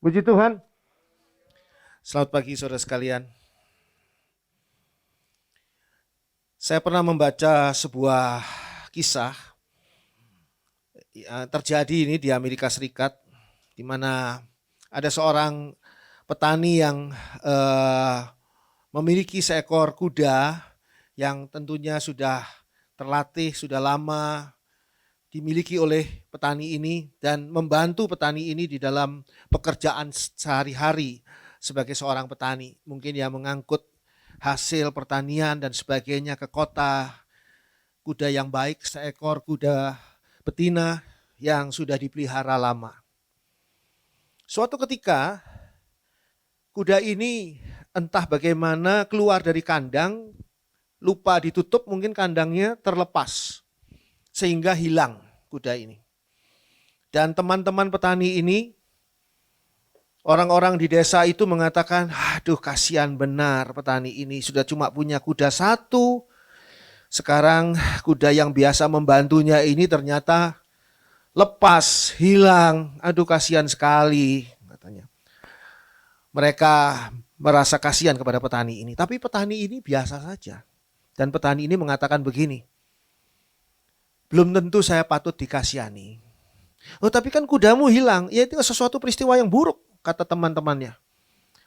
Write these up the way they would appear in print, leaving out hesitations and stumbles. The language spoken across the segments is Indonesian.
Puji Tuhan. Selamat pagi saudara sekalian. Saya pernah membaca sebuah kisah terjadi ini di Amerika Serikat, di mana ada seorang petani yang memiliki seekor kuda yang tentunya sudah terlatih, sudah lama dimiliki oleh petani ini dan membantu petani ini di dalam pekerjaan sehari-hari sebagai seorang petani. Mungkin ya mengangkut hasil pertanian dan sebagainya ke kota. Kuda yang baik, seekor kuda betina yang sudah dipelihara lama. Suatu ketika kuda ini entah bagaimana keluar dari kandang, lupa ditutup, mungkin kandangnya terlepas sehingga hilang kuda ini. Dan teman-teman petani ini, orang-orang di desa itu mengatakan, aduh kasihan benar petani ini sudah cuma punya kuda satu. Sekarang kuda yang biasa membantunya ini ternyata lepas, hilang. Aduh kasihan sekali katanya. Mereka merasa kasihan kepada petani ini. Tapi petani ini biasa saja. Dan petani ini mengatakan begini, belum tentu saya patut dikasihani. Oh tapi kan kudamu hilang, ya itu sesuatu peristiwa yang buruk, kata teman-temannya.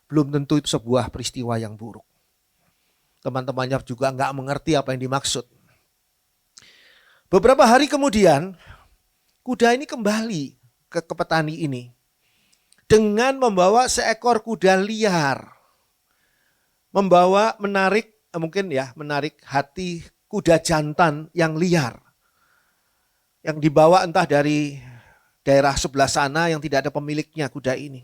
Belum tentu itu sebuah peristiwa yang buruk. Teman-temannya juga nggak mengerti apa yang dimaksud. Beberapa hari kemudian, kuda ini kembali ke petani ini dengan membawa seekor kuda liar. Menarik hati kuda jantan yang liar. Yang dibawa entah dari daerah sebelah sana yang tidak ada pemiliknya kuda ini.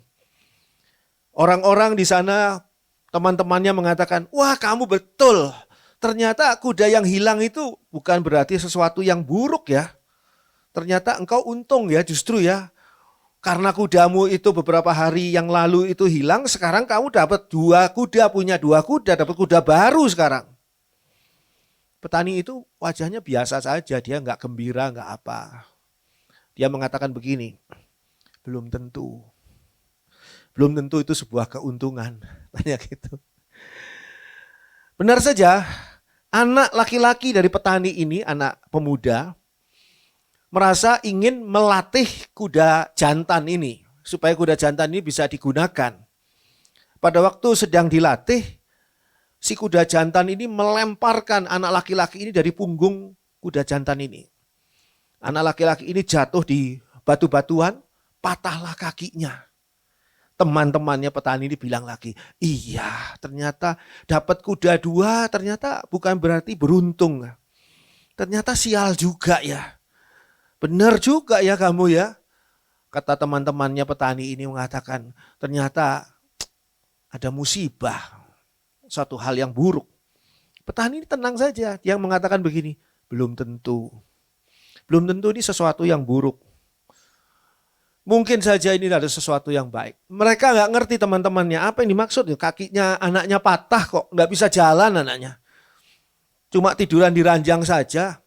Orang-orang di sana, teman-temannya mengatakan, wah kamu betul, ternyata kuda yang hilang itu bukan berarti sesuatu yang buruk ya. Ternyata engkau untung ya justru ya. Karena kudamu itu beberapa hari yang lalu itu hilang, sekarang kamu dapat punya dua kuda, dapat kuda baru sekarang. Petani itu wajahnya biasa saja, dia nggak gembira, nggak apa. Dia mengatakan begini, belum tentu itu sebuah keuntungan. Tanya gitu. Benar saja, anak laki-laki dari petani ini, anak pemuda, merasa ingin melatih kuda jantan ini, supaya kuda jantan ini bisa digunakan. Pada waktu sedang dilatih, si kuda jantan ini melemparkan anak laki-laki ini dari punggung kuda jantan ini. Anak laki-laki ini jatuh di batu-batuan, patahlah kakinya. Teman-temannya petani ini bilang lagi, iya ternyata dapat kuda dua, ternyata bukan berarti beruntung. Ternyata sial juga ya. Benar juga ya kamu ya. Kata teman-temannya petani ini mengatakan, ternyata ada musibah. Satu hal yang buruk. Petani ini tenang saja. Dia mengatakan begini, belum tentu. Belum tentu ini sesuatu yang buruk. Mungkin saja ini ada sesuatu yang baik. Mereka nggak ngerti teman-temannya apa yang dimaksud. Kakinya anaknya patah kok, nggak bisa jalan anaknya. Cuma tiduran di ranjang saja.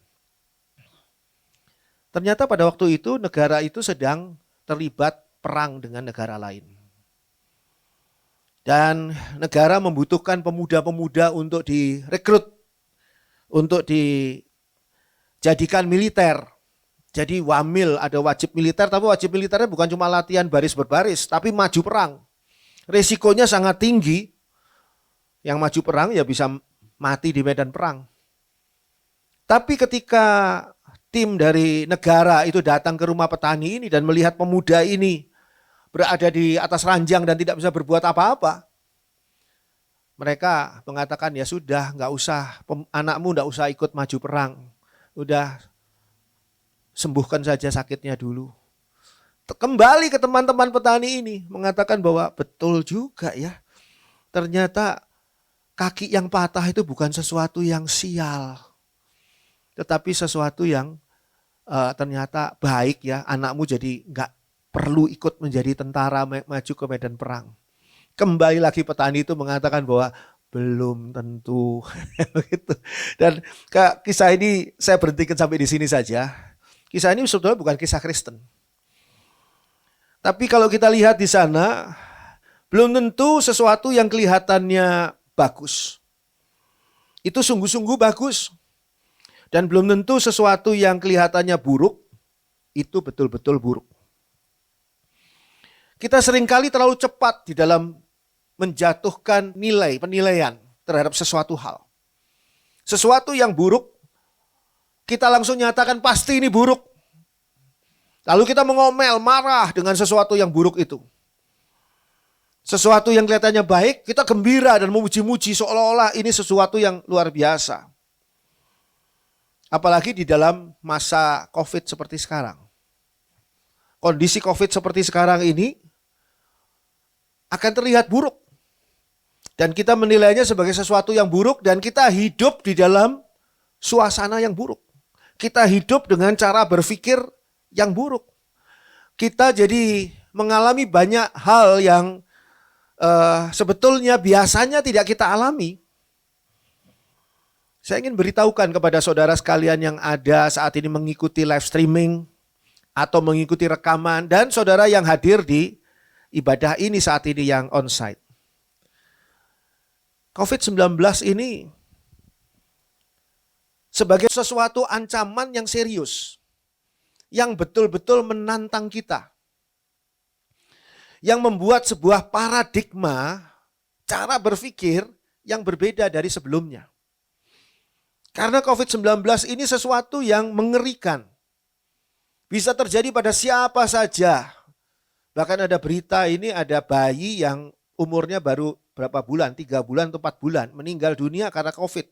Ternyata pada waktu itu negara itu sedang terlibat perang dengan negara lain. Dan negara membutuhkan pemuda-pemuda untuk direkrut, untuk dijadikan militer. Jadi wamil, ada wajib militer, tapi wajib militernya bukan cuma latihan baris berbaris, tapi maju perang. Resikonya sangat tinggi. Yang maju perang ya bisa mati di medan perang. Tapi ketika tim dari negara itu datang ke rumah petani ini dan melihat pemuda ini berada di atas ranjang dan tidak bisa berbuat apa-apa. Mereka mengatakan ya sudah, nggak usah, anakmu nggak usah ikut maju perang. Udah sembuhkan saja sakitnya dulu. Kembali ke teman-teman petani ini mengatakan bahwa betul juga ya. Ternyata kaki yang patah itu bukan sesuatu yang sial. Tetapi sesuatu yang ternyata baik ya. Anakmu jadi nggak perlu ikut menjadi tentara maju ke medan perang. Kembali lagi petani itu mengatakan bahwa belum tentu. Dan kisah ini saya berhentikan sampai di sini saja. Kisah ini sebetulnya bukan kisah Kristen. Tapi kalau kita lihat di sana, belum tentu sesuatu yang kelihatannya bagus. Itu sungguh-sungguh bagus. Dan belum tentu sesuatu yang kelihatannya buruk, itu betul-betul buruk. Kita seringkali terlalu cepat di dalam menjatuhkan penilaian terhadap sesuatu hal. Sesuatu yang buruk, kita langsung nyatakan pasti ini buruk. Lalu kita mengomel, marah dengan sesuatu yang buruk itu. Sesuatu yang kelihatannya baik, kita gembira dan memuji-muji seolah-olah ini sesuatu yang luar biasa. Apalagi di dalam masa COVID seperti sekarang. Kondisi COVID seperti sekarang ini akan terlihat buruk. Dan kita menilainya sebagai sesuatu yang buruk dan kita hidup di dalam suasana yang buruk. Kita hidup dengan cara berpikir yang buruk. Kita jadi mengalami banyak hal yang sebetulnya biasanya tidak kita alami. Saya ingin beritahukan kepada saudara sekalian yang ada saat ini mengikuti live streaming atau mengikuti rekaman dan saudara yang hadir di ibadah ini saat ini yang onsite. COVID-19 ini sebagai sesuatu ancaman yang serius, yang betul-betul menantang kita. Yang membuat sebuah paradigma cara berpikir yang berbeda dari sebelumnya. Karena COVID-19 ini sesuatu yang mengerikan. Bisa terjadi pada siapa saja. Bahkan ada berita ini ada bayi yang umurnya baru berapa bulan, 3 bulan atau 4 bulan meninggal dunia karena COVID.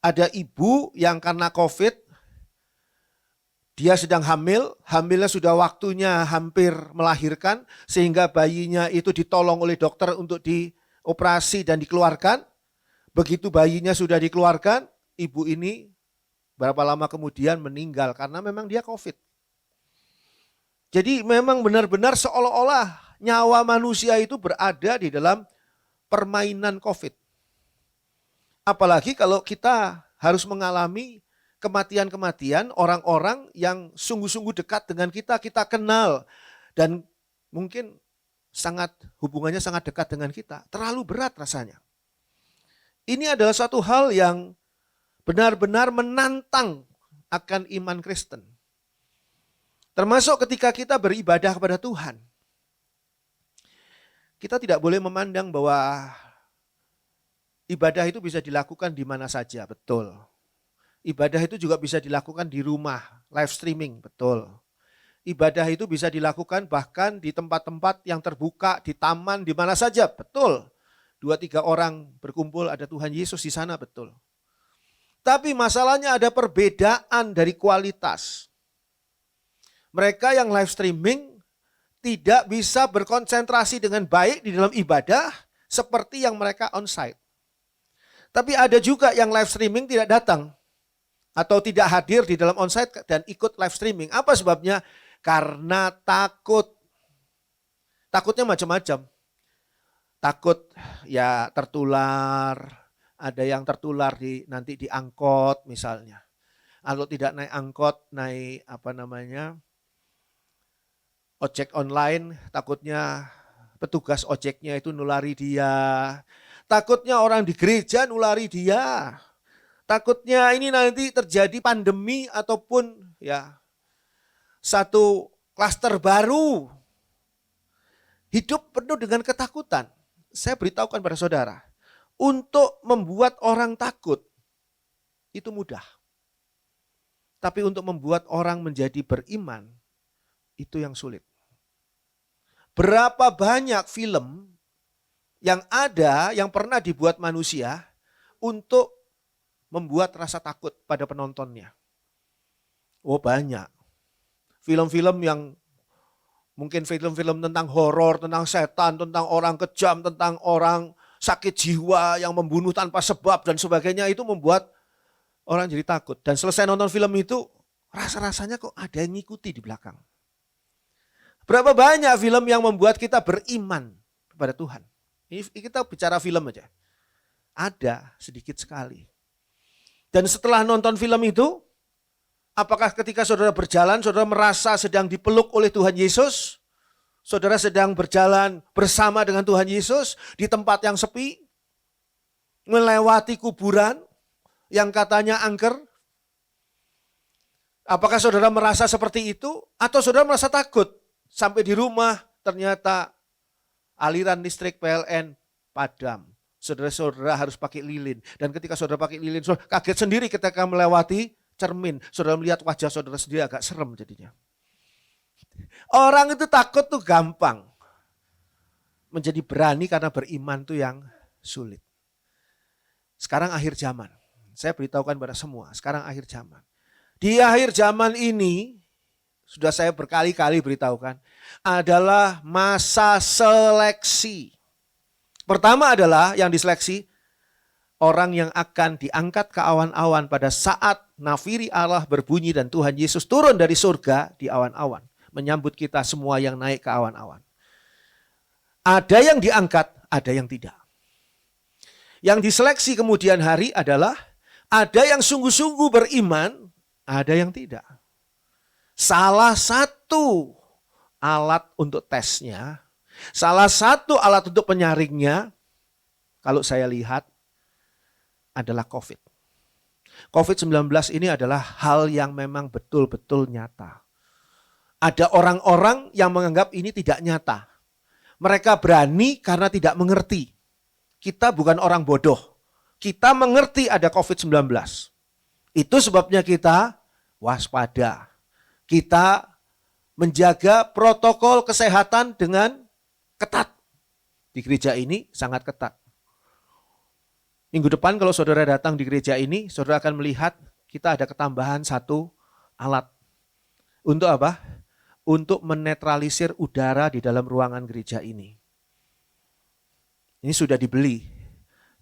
Ada ibu yang karena COVID dia sedang hamilnya sudah waktunya hampir melahirkan, sehingga bayinya itu ditolong oleh dokter untuk dioperasi dan dikeluarkan. Begitu bayinya sudah dikeluarkan, ibu ini berapa lama kemudian meninggal karena memang dia COVID. Jadi memang benar-benar seolah-olah nyawa manusia itu berada di dalam permainan COVID. Apalagi kalau kita harus mengalami kematian-kematian orang-orang yang sungguh-sungguh dekat dengan kita, kita kenal. Dan mungkin hubungannya sangat dekat dengan kita. Terlalu berat rasanya. Ini adalah satu hal yang benar-benar menantang akan iman Kristen. Termasuk ketika kita beribadah kepada Tuhan. Kita tidak boleh memandang bahwa ibadah itu bisa dilakukan di mana saja, betul. Ibadah itu juga bisa dilakukan di rumah, live streaming, betul. Ibadah itu bisa dilakukan bahkan di tempat-tempat yang terbuka, di taman, di mana saja, betul. 2-3 orang berkumpul, ada Tuhan Yesus di sana, betul. Tapi masalahnya ada perbedaan dari kualitas. Mereka yang live streaming tidak bisa berkonsentrasi dengan baik di dalam ibadah seperti yang mereka onsite. Tapi ada juga yang live streaming tidak datang. Atau tidak hadir di dalam onsite dan ikut live streaming. Apa sebabnya? Karena takut. Takutnya macam-macam. Takut ya tertular. Ada yang tertular nanti di angkot misalnya. Kalau tidak naik angkot, naik ojek online, takutnya petugas ojeknya itu nulari dia. Takutnya orang di gereja nulari dia. Takutnya ini nanti terjadi pandemi ataupun ya satu klaster baru. Hidup penuh dengan ketakutan. Saya beritahukan pada saudara, untuk membuat orang takut itu mudah. Tapi untuk membuat orang menjadi beriman itu yang sulit. Berapa banyak film yang ada yang pernah dibuat manusia untuk membuat rasa takut pada penontonnya. Oh banyak. Film-film yang mungkin film-film tentang horor, tentang setan, tentang orang kejam, tentang orang sakit jiwa yang membunuh tanpa sebab dan sebagainya itu membuat orang jadi takut. Dan selesai nonton film itu rasa-rasanya kok ada yang ngikuti di belakang. Berapa banyak film yang membuat kita beriman kepada Tuhan. Ini kita bicara film aja. Ada sedikit sekali. Dan setelah nonton film itu, apakah ketika saudara berjalan, saudara merasa sedang dipeluk oleh Tuhan Yesus? Saudara sedang berjalan bersama dengan Tuhan Yesus di tempat yang sepi, melewati kuburan yang katanya angker. Apakah saudara merasa seperti itu? Atau saudara merasa takut? Sampai di rumah ternyata aliran listrik PLN padam. Saudara-saudara harus pakai lilin. Dan ketika saudara pakai lilin, saudara kaget sendiri ketika melewati cermin. Saudara melihat wajah saudara sendiri agak serem jadinya. Orang itu takut tuh gampang. Menjadi berani karena beriman tuh yang sulit. Sekarang akhir zaman. Saya beritahukan pada semua, sekarang akhir zaman. Di akhir zaman ini, sudah saya berkali-kali beritahukan, adalah masa seleksi. Pertama adalah yang diseleksi, orang yang akan diangkat ke awan-awan pada saat nafiri Allah berbunyi dan Tuhan Yesus turun dari surga di awan-awan. Menyambut kita semua yang naik ke awan-awan. Ada yang diangkat, ada yang tidak. Yang diseleksi kemudian hari adalah ada yang sungguh-sungguh beriman, ada yang tidak. Salah satu alat untuk tesnya, salah satu alat untuk penyaringnya, kalau saya lihat adalah COVID. COVID-19 ini adalah hal yang memang betul-betul nyata. Ada orang-orang yang menganggap ini tidak nyata. Mereka berani karena tidak mengerti. Kita bukan orang bodoh. Kita mengerti ada COVID-19. Itu sebabnya kita waspada. Kita menjaga protokol kesehatan dengan ketat. Di gereja ini sangat ketat. Minggu depan kalau saudara datang di gereja ini, saudara akan melihat kita ada ketambahan satu alat. Untuk apa? Untuk menetralisir udara di dalam ruangan gereja ini. Ini sudah dibeli,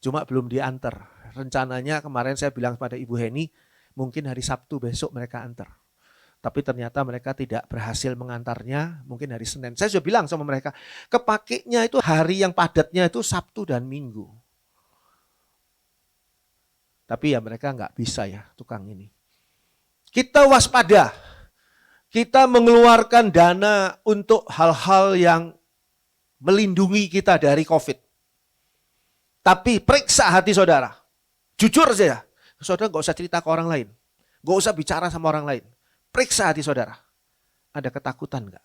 cuma belum diantar. Rencananya kemarin saya bilang pada Ibu Heni, mungkin hari Sabtu besok mereka antar. Tapi ternyata mereka tidak berhasil mengantarnya, mungkin hari Senin. Saya sudah bilang sama mereka, kepakainya itu hari yang padatnya itu Sabtu dan Minggu. Tapi ya mereka nggak bisa ya, tukang ini. Kita waspada. Kita mengeluarkan dana untuk hal-hal yang melindungi kita dari COVID. Tapi periksa hati saudara. Jujur saja. Saudara gak usah cerita ke orang lain. Gak usah bicara sama orang lain. Periksa hati saudara. Ada ketakutan gak?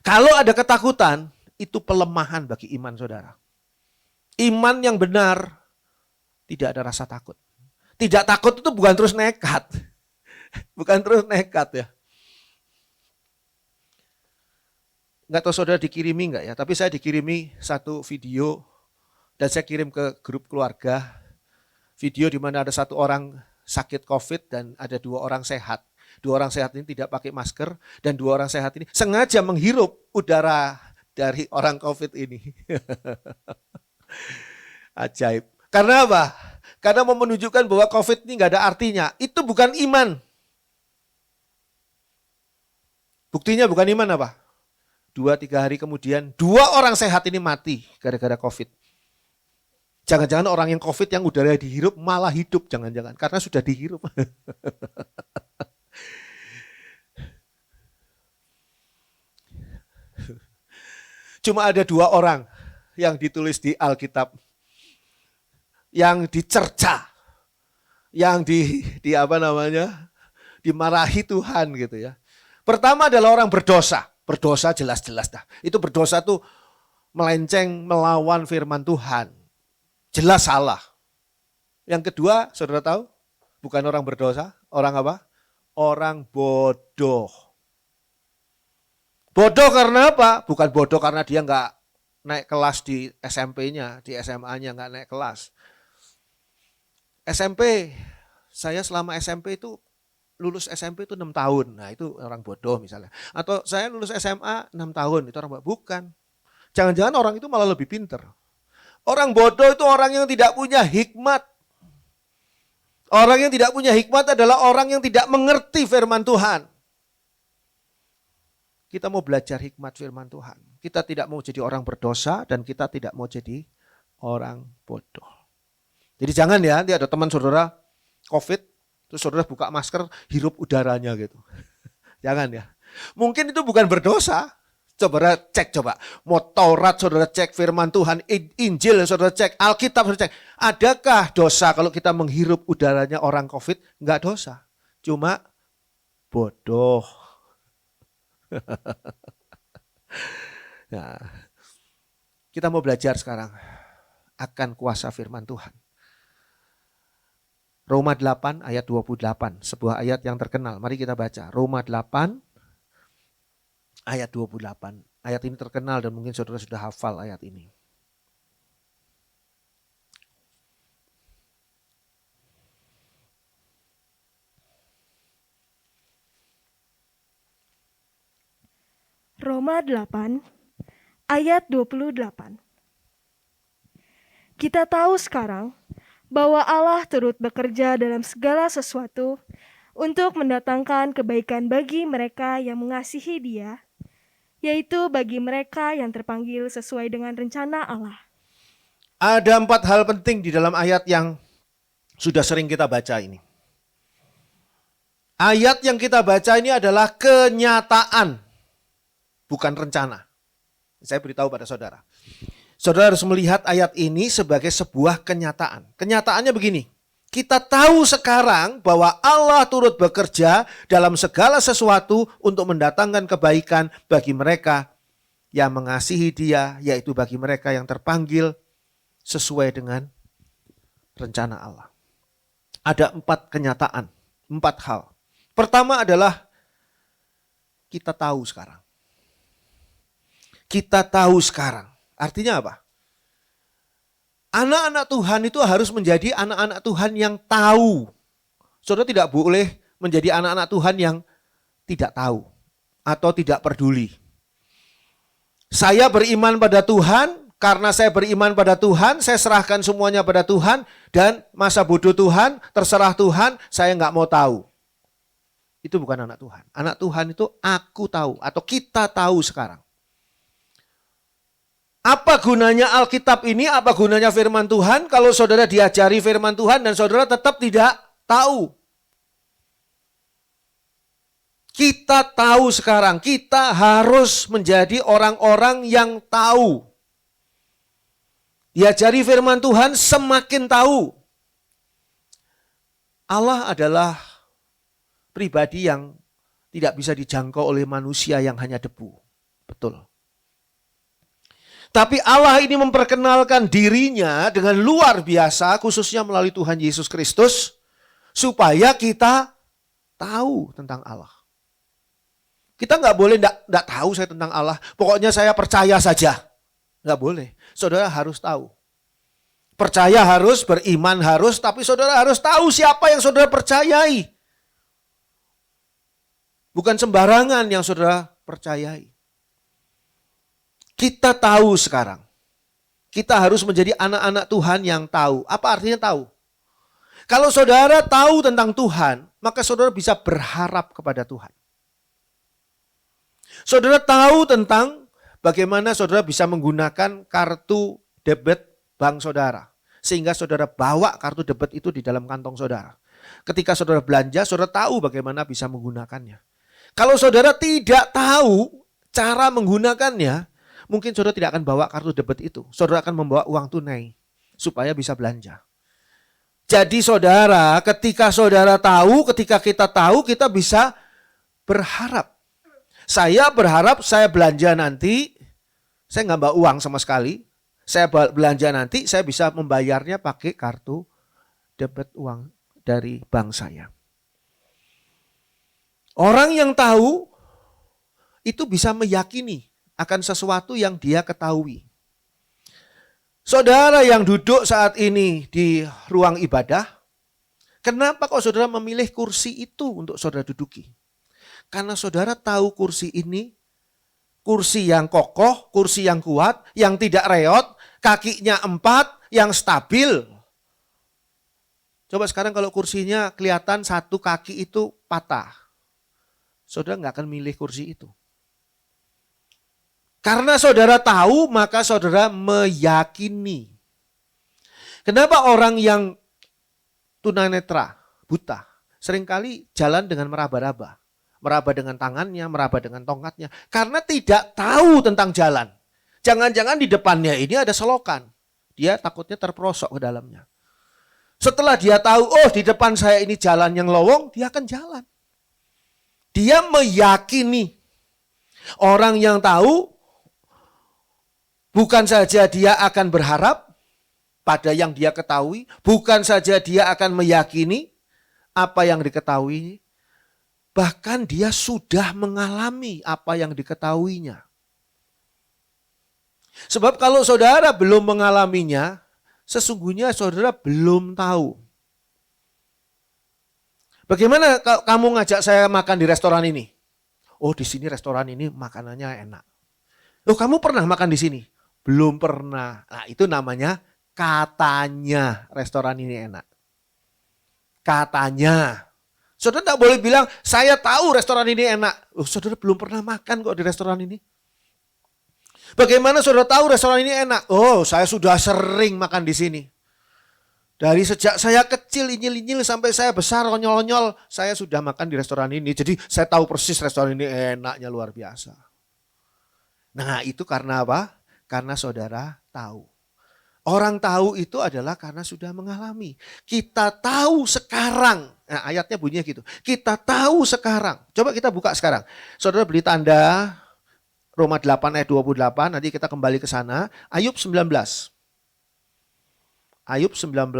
Kalau ada ketakutan, itu pelemahan bagi iman saudara. Iman yang benar, tidak ada rasa takut. Tidak takut itu bukan terus nekat. Bukan terus nekat ya. Nggak tahu saudara dikirimi nggak ya, tapi saya dikirimi satu video dan saya kirim ke grup keluarga. Video di mana ada satu orang sakit COVID dan ada 2 orang sehat. 2 orang sehat ini tidak pakai masker dan 2 orang sehat ini sengaja menghirup udara dari orang COVID ini. Ajaib. Karena apa? Karena mau menunjukkan bahwa COVID ini nggak ada artinya. Itu bukan iman. Buktinya bukan iman apa? 2-3 hari kemudian 2 orang sehat ini mati gara-gara COVID. Jangan-jangan orang yang COVID yang udara dihirup malah hidup, jangan-jangan karena sudah dihirup. Cuma ada 2 orang yang ditulis di Alkitab, yang dicerca, yang dimarahi Tuhan gitu ya. Pertama adalah orang berdosa. Berdosa jelas-jelas dah. Itu berdosa tuh melenceng melawan firman Tuhan. Jelas salah. Yang kedua, saudara tahu? Bukan orang berdosa, orang apa? Orang bodoh. Bodoh karena apa? Bukan bodoh karena dia nggak naik kelas di SMP-nya, di SMA-nya nggak naik kelas. SMP, saya selama SMP itu lulus SMP itu 6 tahun. Nah itu orang bodoh misalnya. Atau saya lulus SMA 6 tahun. Itu orang bodoh. Bukan. Jangan-jangan orang itu malah lebih pinter. Orang bodoh itu orang yang tidak punya hikmat. Orang yang tidak punya hikmat adalah orang yang tidak mengerti firman Tuhan. Kita mau belajar hikmat firman Tuhan. Kita tidak mau jadi orang berdosa dan kita tidak mau jadi orang bodoh. Jadi jangan ya, nanti ada teman saudara COVID, terus saudara buka masker, hirup udaranya gitu. Jangan ya. Mungkin itu bukan berdosa, Coba cek coba. Mau Taurat saudara cek, firman Tuhan, Injil saudara cek, Alkitab saudara cek. Adakah dosa kalau kita menghirup udaranya orang COVID? Enggak dosa. Cuma bodoh. Nah, kita mau belajar sekarang akan kuasa firman Tuhan. Roma 8 ayat 28, sebuah ayat yang terkenal. Mari kita baca. Roma 8 ayat 28. Ayat ini terkenal dan mungkin saudara sudah hafal ayat ini. Roma 8 ayat 28. Kita tahu sekarang bahwa Allah turut bekerja dalam segala sesuatu untuk mendatangkan kebaikan bagi mereka yang mengasihi Dia, yaitu bagi mereka yang terpanggil sesuai dengan rencana Allah. Ada 4 hal penting di dalam ayat yang sudah sering kita baca ini. Ayat yang kita baca ini adalah kenyataan, bukan rencana. Saya beritahu pada saudara. Saudara harus melihat ayat ini sebagai sebuah kenyataan. Kenyataannya begini. Kita tahu sekarang bahwa Allah turut bekerja dalam segala sesuatu untuk mendatangkan kebaikan bagi mereka yang mengasihi Dia, yaitu bagi mereka yang terpanggil sesuai dengan rencana Allah. Ada 4 kenyataan, 4 hal. Pertama adalah kita tahu sekarang. Kita tahu sekarang. Artinya apa? Anak-anak Tuhan itu harus menjadi anak-anak Tuhan yang tahu. Saudara tidak boleh menjadi anak-anak Tuhan yang tidak tahu atau tidak peduli. Saya beriman pada Tuhan, karena saya beriman pada Tuhan, saya serahkan semuanya pada Tuhan, dan masa bodoh Tuhan, terserah Tuhan, saya nggak mau tahu. Itu bukan anak Tuhan. Anak Tuhan itu aku tahu atau kita tahu sekarang. Apa gunanya Alkitab ini? Apa gunanya firman Tuhan kalau saudara diajari firman Tuhan dan saudara tetap tidak tahu? Kita tahu sekarang, kita harus menjadi orang-orang yang tahu. Diajari firman Tuhan semakin tahu. Allah adalah pribadi yang tidak bisa dijangkau oleh manusia yang hanya debu. Betul. Tapi Allah ini memperkenalkan dirinya dengan luar biasa, khususnya melalui Tuhan Yesus Kristus, supaya kita tahu tentang Allah. Kita nggak boleh nggak tahu saya tentang Allah, pokoknya saya percaya saja. Nggak boleh, saudara harus tahu. Percaya harus, beriman harus, tapi saudara harus tahu siapa yang saudara percayai. Bukan sembarangan yang saudara percayai. Kita tahu sekarang. Kita harus menjadi anak-anak Tuhan yang tahu. Apa artinya tahu? Kalau saudara tahu tentang Tuhan, maka saudara bisa berharap kepada Tuhan. Saudara tahu tentang bagaimana saudara bisa menggunakan kartu debit bank saudara. Sehingga saudara bawa kartu debit itu di dalam kantong saudara. Ketika saudara belanja, saudara tahu bagaimana bisa menggunakannya. Kalau saudara tidak tahu cara menggunakannya, mungkin saudara tidak akan bawa kartu debit itu. Saudara akan membawa uang tunai supaya bisa belanja. Jadi saudara, ketika saudara tahu, ketika kita tahu, kita bisa berharap. Saya berharap saya belanja nanti, saya nggak bawa uang sama sekali. Saya belanja nanti, saya bisa membayarnya pakai kartu debit uang dari bank saya. Orang yang tahu itu bisa meyakini akan sesuatu yang dia ketahui. Saudara yang duduk saat ini di ruang ibadah, kenapa kok saudara memilih kursi itu untuk saudara duduki? Karena saudara tahu kursi ini, kursi yang kokoh, kursi yang kuat, yang tidak reot, kakinya 4, yang stabil. Coba sekarang kalau kursinya kelihatan satu kaki itu patah, saudara nggak akan milih kursi itu. Karena saudara tahu, maka saudara meyakini. Kenapa orang yang tunanetra, buta, seringkali jalan dengan meraba-raba? meraba dengan tangannya, meraba dengan tongkatnya. Karena tidak tahu tentang jalan. Jangan-jangan di depannya ini ada selokan. Dia takutnya terperosok ke dalamnya. Setelah dia tahu, oh di depan saya ini jalan yang lowong, dia akan jalan. Dia meyakini. Orang yang tahu, bukan saja dia akan berharap pada yang dia ketahui, bukan saja dia akan meyakini apa yang diketahui, bahkan dia sudah mengalami apa yang diketahuinya. Sebab kalau saudara belum mengalaminya, sesungguhnya saudara belum tahu. Bagaimana kalau kamu ngajak saya makan di restoran ini? Oh, di sini restoran ini makanannya enak. Loh, kamu pernah makan di sini? Belum pernah. Nah, itu namanya katanya restoran ini enak. Katanya. Saudara tidak boleh bilang, saya tahu restoran ini enak. Loh, saudara belum pernah makan kok di restoran ini. Bagaimana saudara tahu restoran ini enak? Oh, saya sudah sering makan di sini. Dari sejak saya kecil, inyil-inyil sampai saya besar, konyol-konyol, saya sudah makan di restoran ini. Jadi saya tahu persis restoran ini enaknya luar biasa. Nah, itu karena apa? Karena saudara tahu. Orang tahu itu adalah karena sudah mengalami. Kita tahu sekarang. Nah, ayatnya bunyinya gitu. Kita tahu sekarang. Coba kita buka sekarang. Saudara beli tanda Roma 8 ayat 28, nanti kita kembali ke sana. Ayub 19. Ayub 19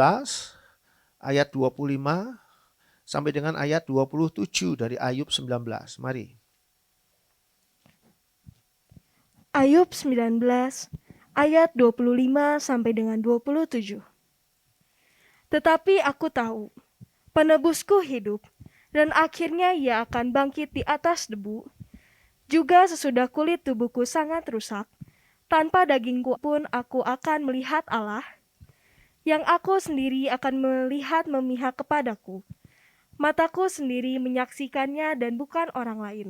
ayat 25 sampai dengan ayat 27 dari Ayub 19. Mari. Ayub 19 ayat 25 sampai dengan 27. Tetapi aku tahu, penebusku hidup, dan akhirnya ia akan bangkit di atas debu. Juga sesudah kulit tubuhku sangat rusak, tanpa dagingku pun aku akan melihat Allah, yang aku sendiri akan melihat memihak kepadaku. Mataku sendiri menyaksikannya dan bukan orang lain.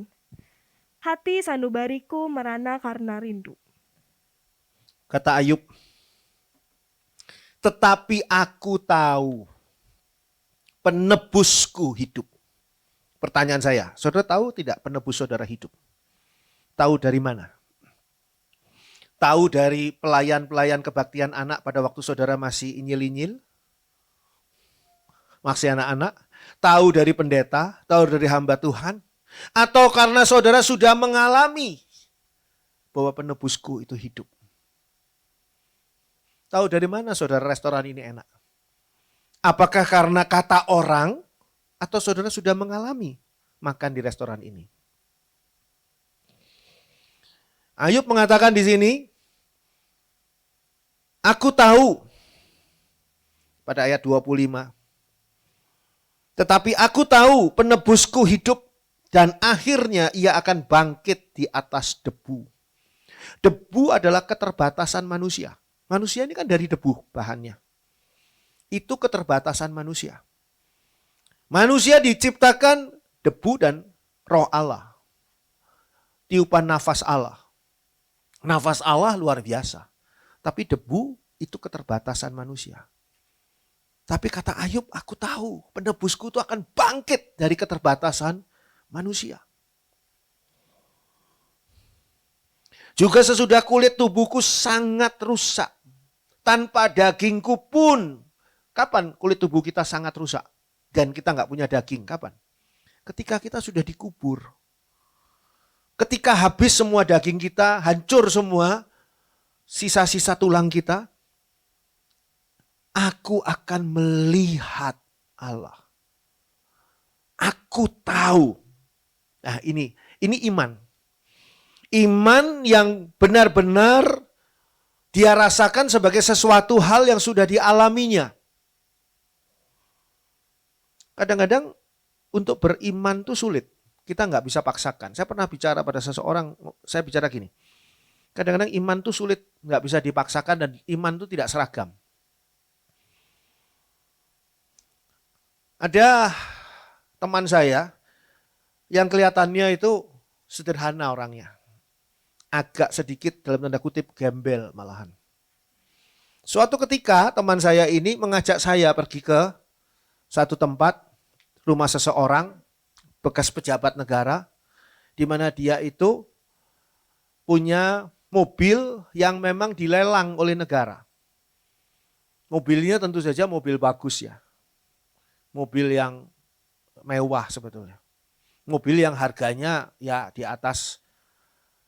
Hati sanubariku merana karena rindu. Kata Ayub, tetapi aku tahu penebusku hidup. Pertanyaan saya, saudara tahu tidak penebus saudara hidup? Tahu dari mana? Tahu dari pelayan-pelayan kebaktian anak pada waktu saudara masih inyil-inyil? Masih anak-anak? Tahu dari pendeta? Tahu dari hamba Tuhan? Atau karena saudara sudah mengalami bahwa penebusku itu hidup? Tahu dari mana saudara restoran ini enak? Apakah karena kata orang atau saudara sudah mengalami makan di restoran ini? Ayub mengatakan di sini, aku tahu pada ayat 25. Tetapi aku tahu penebusku hidup dan akhirnya ia akan bangkit di atas debu. Debu adalah keterbatasan manusia. Manusia ini kan dari debu bahannya. Itu keterbatasan manusia. Manusia diciptakan debu dan roh Allah. Tiupan nafas Allah. Nafas Allah luar biasa. Tapi debu itu keterbatasan manusia. Tapi kata Ayub, aku tahu penebusku itu akan bangkit dari keterbatasan manusia. Juga sesudah kulit tubuhku sangat rusak. Tanpa dagingku pun. Kapan kulit tubuh kita sangat rusak? Dan kita nggak punya daging, kapan? Ketika kita sudah dikubur. Ketika habis semua daging kita, hancur semua, sisa-sisa tulang kita, aku akan melihat Allah. Aku tahu. Nah ini iman. Iman yang benar-benar dia rasakan sebagai sesuatu hal yang sudah dialaminya. Kadang-kadang untuk beriman itu sulit. Kita nggak bisa paksakan. Saya pernah bicara pada seseorang, saya bicara gini. Kadang-kadang iman itu sulit, nggak bisa dipaksakan dan iman itu tidak seragam. Ada teman saya yang kelihatannya itu sederhana orangnya. Agak sedikit dalam tanda kutip gembel malahan. Suatu ketika teman saya ini mengajak saya pergi ke satu tempat, rumah seseorang, bekas pejabat negara, di mana dia itu punya mobil yang memang dilelang oleh negara. Mobilnya tentu saja mobil bagus ya. Mobil yang mewah sebetulnya. Mobil yang harganya ya di atas,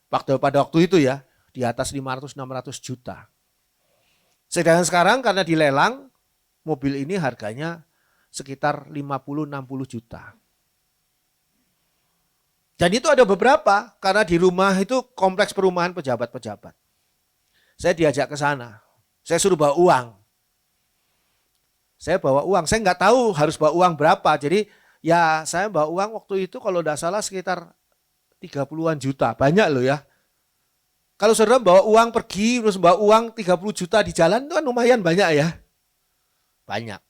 pada waktu itu ya, di atas 500-600 juta. Sedangkan sekarang karena dilelang, mobil ini harganya sekitar 50-60 juta. Dan itu ada beberapa, karena di rumah itu kompleks perumahan pejabat-pejabat. Saya diajak ke sana, saya suruh bawa uang. Saya bawa uang, saya nggak tahu harus bawa uang berapa. Jadi ya saya bawa uang waktu itu kalau tidak salah sekitar 30-an juta. Banyak loh ya. Kalau saudara bawa uang pergi, terus bawa uang 30 juta di jalan, itu kan lumayan banyak ya. Banyak.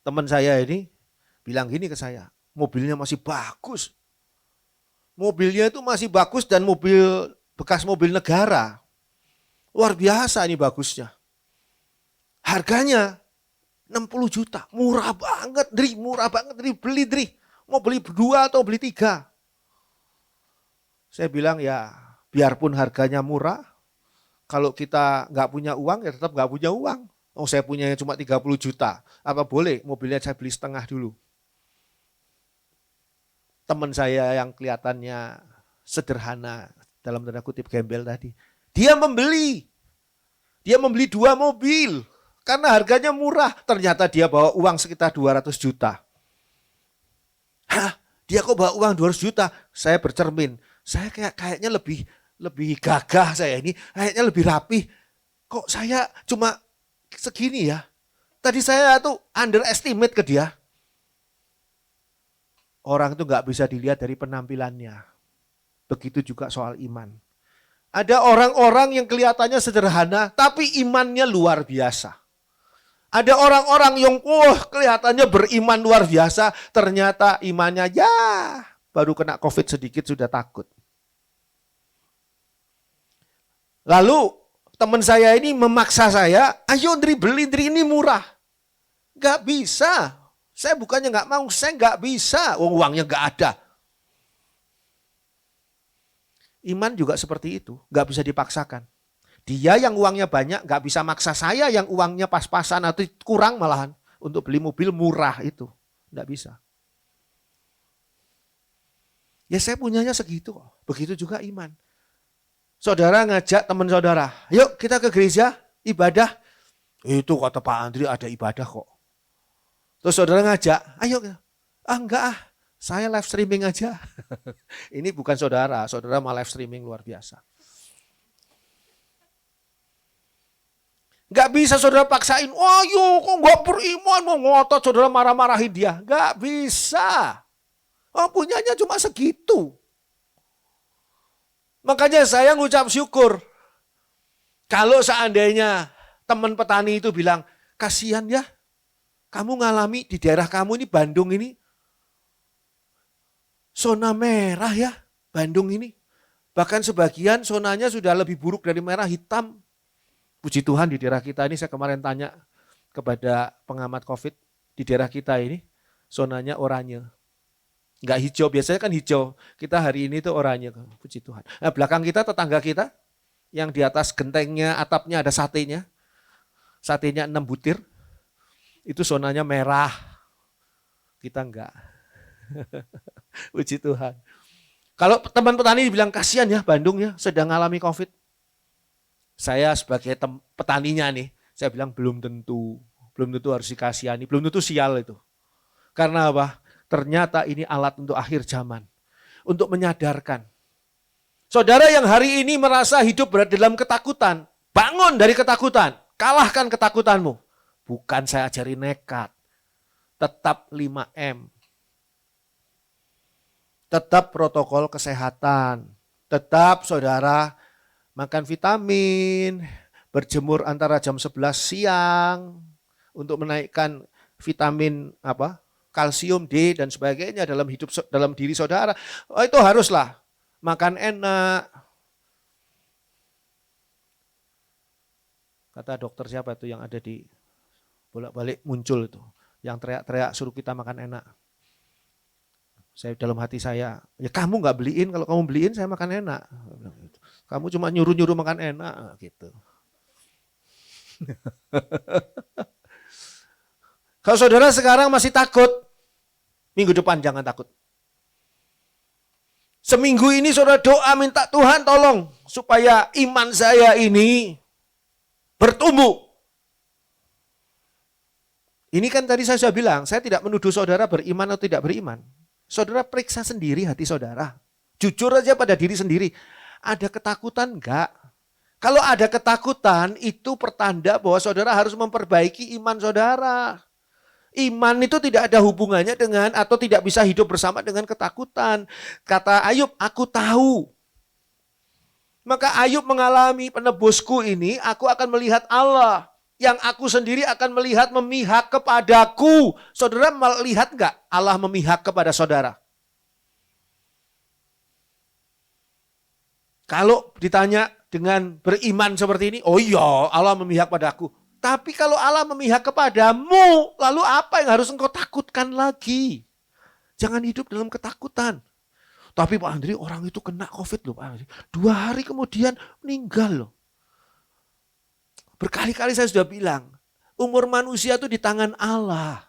Teman saya ini bilang gini ke saya, mobilnya masih bagus. Mobilnya itu masih bagus dan bekas mobil negara. Luar biasa ini bagusnya. Harganya 60 juta, murah banget, Dri, beli Dri. Mau beli 2 atau beli 3. Saya bilang ya biarpun harganya murah, kalau kita nggak punya uang ya tetap nggak punya uang. Oh saya punya cuma 30 juta, apa boleh mobilnya saya beli setengah dulu. Teman saya yang kelihatannya sederhana, dalam tanda kutip gembel tadi, dia membeli 2 mobil. Karena harganya murah, ternyata dia bawa uang sekitar 200 juta. Hah, dia kok bawa uang 200 juta? Saya bercermin, saya kayaknya lebih gagah saya ini, kayaknya lebih rapi. Kok saya cuma segini ya? Tadi saya tuh underestimate ke dia. Orang itu nggak bisa dilihat dari penampilannya. Begitu juga soal iman. Ada orang-orang yang kelihatannya sederhana, tapi imannya luar biasa. Ada orang-orang yang kelihatannya beriman luar biasa, ternyata imannya ya baru kena COVID sedikit sudah takut. Lalu teman saya ini memaksa saya, ayo Dri beli Dri ini murah. Gak bisa, saya bukannya gak mau, saya gak bisa, uangnya gak ada. Iman juga seperti itu, gak bisa dipaksakan. Dia yang uangnya banyak gak bisa maksa saya yang uangnya pas-pasan atau kurang malahan untuk beli mobil murah itu. Gak bisa. Ya saya punyanya segitu kok. Begitu juga iman. Saudara ngajak teman saudara, yuk kita ke gereja ibadah. Itu kata Pak Andri ada ibadah kok. Terus saudara ngajak, ayo. Enggak saya live streaming aja. Ini bukan saudara mau live streaming luar biasa. Gak bisa saudara paksain, oh yuk kok gak beriman, mau ngotot saudara marah-marahin dia. Gak bisa. Oh punyanya cuma segitu. Makanya saya ngucap syukur. Kalau seandainya teman petani itu bilang, kasihan ya, kamu ngalami di daerah kamu ini Bandung ini, zona merah ya Bandung ini. Bahkan sebagian zonanya sudah lebih buruk dari merah, hitam. Puji Tuhan di daerah kita ini, saya kemarin tanya kepada pengamat COVID, di daerah kita ini zonanya oranye. Enggak hijau, biasanya kan hijau. Kita hari ini tuh oranye, puji Tuhan. Nah, belakang kita tetangga kita, yang di atas gentengnya, atapnya ada satenya. Satenya 6 butir, itu zonanya merah. Kita enggak. Puji Tuhan. Kalau teman petani bilang kasihan ya Bandung ya sedang mengalami COVID. Saya sebagai petaninya nih, saya bilang belum tentu harus dikasihani, belum tentu sial itu. Karena apa? Ternyata ini alat untuk akhir zaman, untuk menyadarkan. Saudara yang hari ini merasa hidup berada dalam ketakutan, bangun dari ketakutan, kalahkan ketakutanmu. Bukan saya ajari nekat, tetap 5M. Tetap protokol kesehatan, tetap saudara makan vitamin, berjemur antara jam 11 siang untuk menaikkan vitamin kalsium D dan sebagainya dalam diri saudara. Oh, itu haruslah makan enak. Kata dokter siapa itu yang ada di bolak-balik muncul itu, yang teriak-teriak suruh kita makan enak. Saya dalam hati saya, ya kamu nggak beliin, kalau kamu beliin saya makan enak. Kamu cuma nyuruh-nyuruh makan enak gitu. Kalau saudara sekarang masih takut, minggu depan jangan takut. Seminggu ini saudara doa minta Tuhan tolong supaya iman saya ini bertumbuh. Ini kan tadi saya sudah bilang, saya tidak menuduh saudara beriman atau tidak beriman. Saudara periksa sendiri hati saudara. Jujur aja pada diri sendiri. Ada ketakutan enggak? Kalau ada ketakutan, itu pertanda bahwa saudara harus memperbaiki iman saudara. Iman itu tidak ada hubungannya dengan atau tidak bisa hidup bersama dengan ketakutan. Kata Ayub, aku tahu. Maka Ayub mengalami penebusku ini, aku akan melihat Allah. Yang aku sendiri akan melihat memihak kepadaku. Saudara melihat enggak Allah memihak kepada saudara? Kalau ditanya dengan beriman seperti ini, oh iya Allah memihak padaku. Tapi kalau Allah memihak kepadamu, lalu apa yang harus engkau takutkan lagi? Jangan hidup dalam ketakutan. Tapi Pak Andri, orang itu kena COVID loh Pak Andri. 2 hari kemudian meninggal loh. Berkali-kali saya sudah bilang, umur manusia itu di tangan Allah.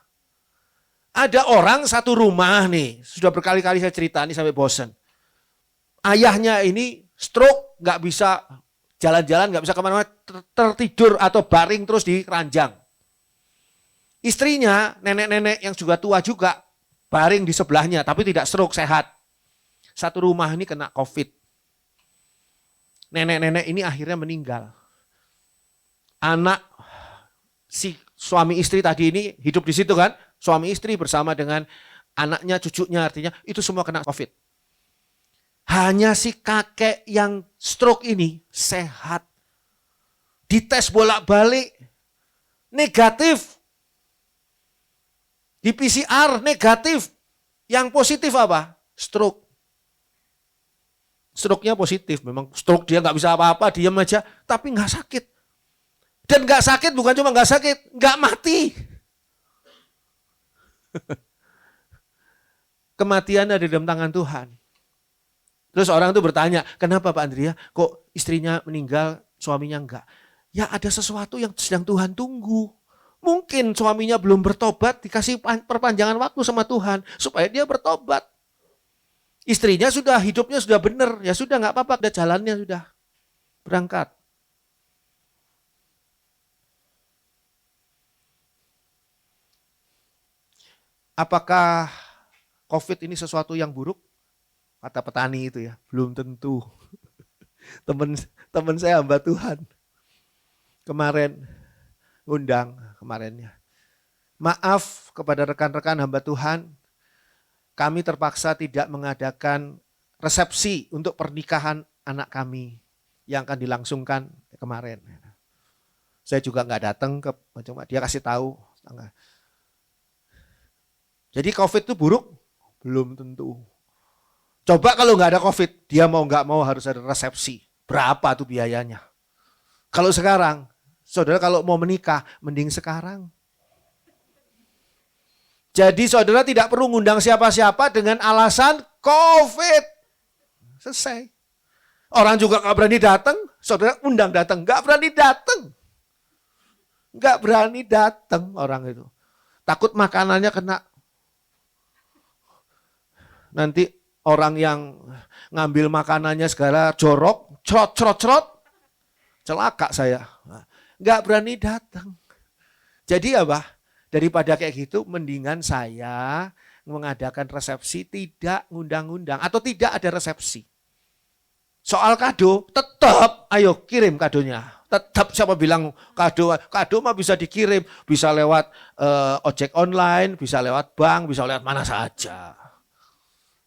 Ada orang satu rumah nih, sudah berkali-kali saya cerita nih sampai bosan. Ayahnya ini stroke, gak bisa jalan-jalan, gak bisa kemana-mana, tertidur atau baring terus di ranjang. Istrinya, nenek-nenek yang juga tua juga, baring di sebelahnya, tapi tidak stroke, sehat. Satu rumah ini kena COVID. Nenek-nenek ini akhirnya meninggal. Anak si suami istri tadi ini hidup di situ kan, suami istri bersama dengan anaknya, cucunya, artinya itu semua kena COVID. Hanya si kakek yang stroke ini sehat. Dites bolak-balik, negatif. Di PCR negatif. Yang positif apa? Stroke. Stroke-nya positif, memang stroke dia nggak bisa apa-apa, diam aja, tapi nggak sakit. Dan nggak sakit bukan cuma nggak sakit, nggak mati. Kematian ada di dalam tangan Tuhan. Terus orang itu bertanya, kenapa Pak Andrea kok istrinya meninggal, suaminya enggak? Ya ada sesuatu yang sedang Tuhan tunggu. Mungkin suaminya belum bertobat, dikasih perpanjangan waktu sama Tuhan supaya dia bertobat. Istrinya sudah, hidupnya sudah benar, ya sudah nggak apa-apa, udah jalannya sudah berangkat. Apakah COVID ini sesuatu yang buruk? Kata petani itu ya, belum tentu. Teman saya hamba Tuhan. Kemarin undang kemarinnya. Maaf kepada rekan-rekan hamba Tuhan, kami terpaksa tidak mengadakan resepsi untuk pernikahan anak kami yang akan dilangsungkan kemarin. Saya juga nggak datang, cuma dia kasih tahu. Jadi COVID itu buruk? Belum tentu. Coba kalau nggak ada COVID, dia mau nggak mau harus ada resepsi. Berapa tuh biayanya? Kalau sekarang, saudara kalau mau menikah, mending sekarang. Jadi saudara tidak perlu ngundang siapa-siapa dengan alasan COVID. Selesai. Orang juga nggak berani datang, saudara undang datang, nggak berani datang. Nggak berani datang orang itu. Takut makanannya kena. Nanti orang yang ngambil makanannya segala jorok, cerot, celaka saya. Nggak berani datang. Jadi apa? Daripada kayak gitu, mendingan saya mengadakan resepsi tidak ngundang-undang atau tidak ada resepsi. Soal kado, tetap ayo kirim kadonya. Tetap siapa bilang kado mah bisa dikirim, bisa lewat ojek online, bisa lewat bank, bisa lewat mana saja.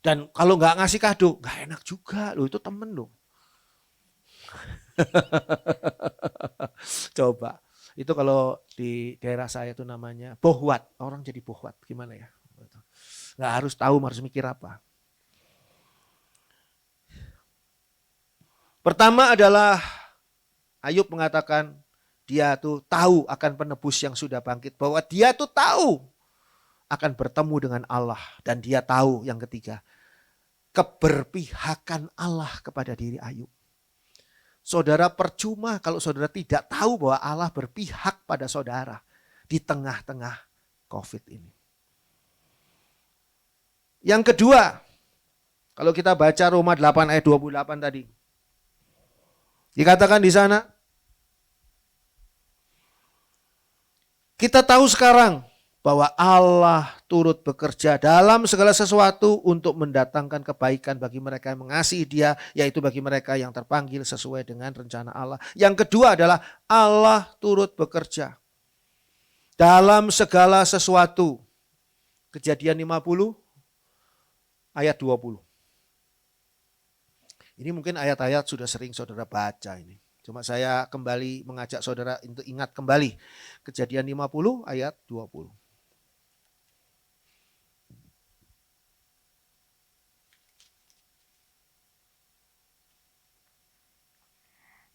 Dan kalau nggak ngasih kado, nggak enak juga loh, itu temen loh. Coba, itu kalau di daerah saya itu namanya bohwat, orang jadi bohwat, gimana ya? Nggak harus tahu, harus mikir apa. Pertama adalah Ayub mengatakan dia tuh tahu akan penebus yang sudah bangkit, bahwa dia tuh tahu akan bertemu dengan Allah. Dan dia tahu yang ketiga, keberpihakan Allah kepada diri Ayub. Saudara, percuma kalau saudara tidak tahu bahwa Allah berpihak pada saudara di tengah-tengah COVID ini. Yang kedua, kalau kita baca Roma 8 ayat 28 tadi. Dikatakan di sana, kita tahu sekarang bahwa Allah turut bekerja dalam segala sesuatu untuk mendatangkan kebaikan bagi mereka yang mengasihi Dia, yaitu bagi mereka yang terpanggil sesuai dengan rencana Allah. Yang kedua adalah Allah turut bekerja dalam segala sesuatu. Kejadian 50 ayat 20. Ini mungkin ayat-ayat sudah sering saudara baca ini. Cuma saya kembali mengajak saudara untuk ingat kembali. Kejadian 50 ayat 20.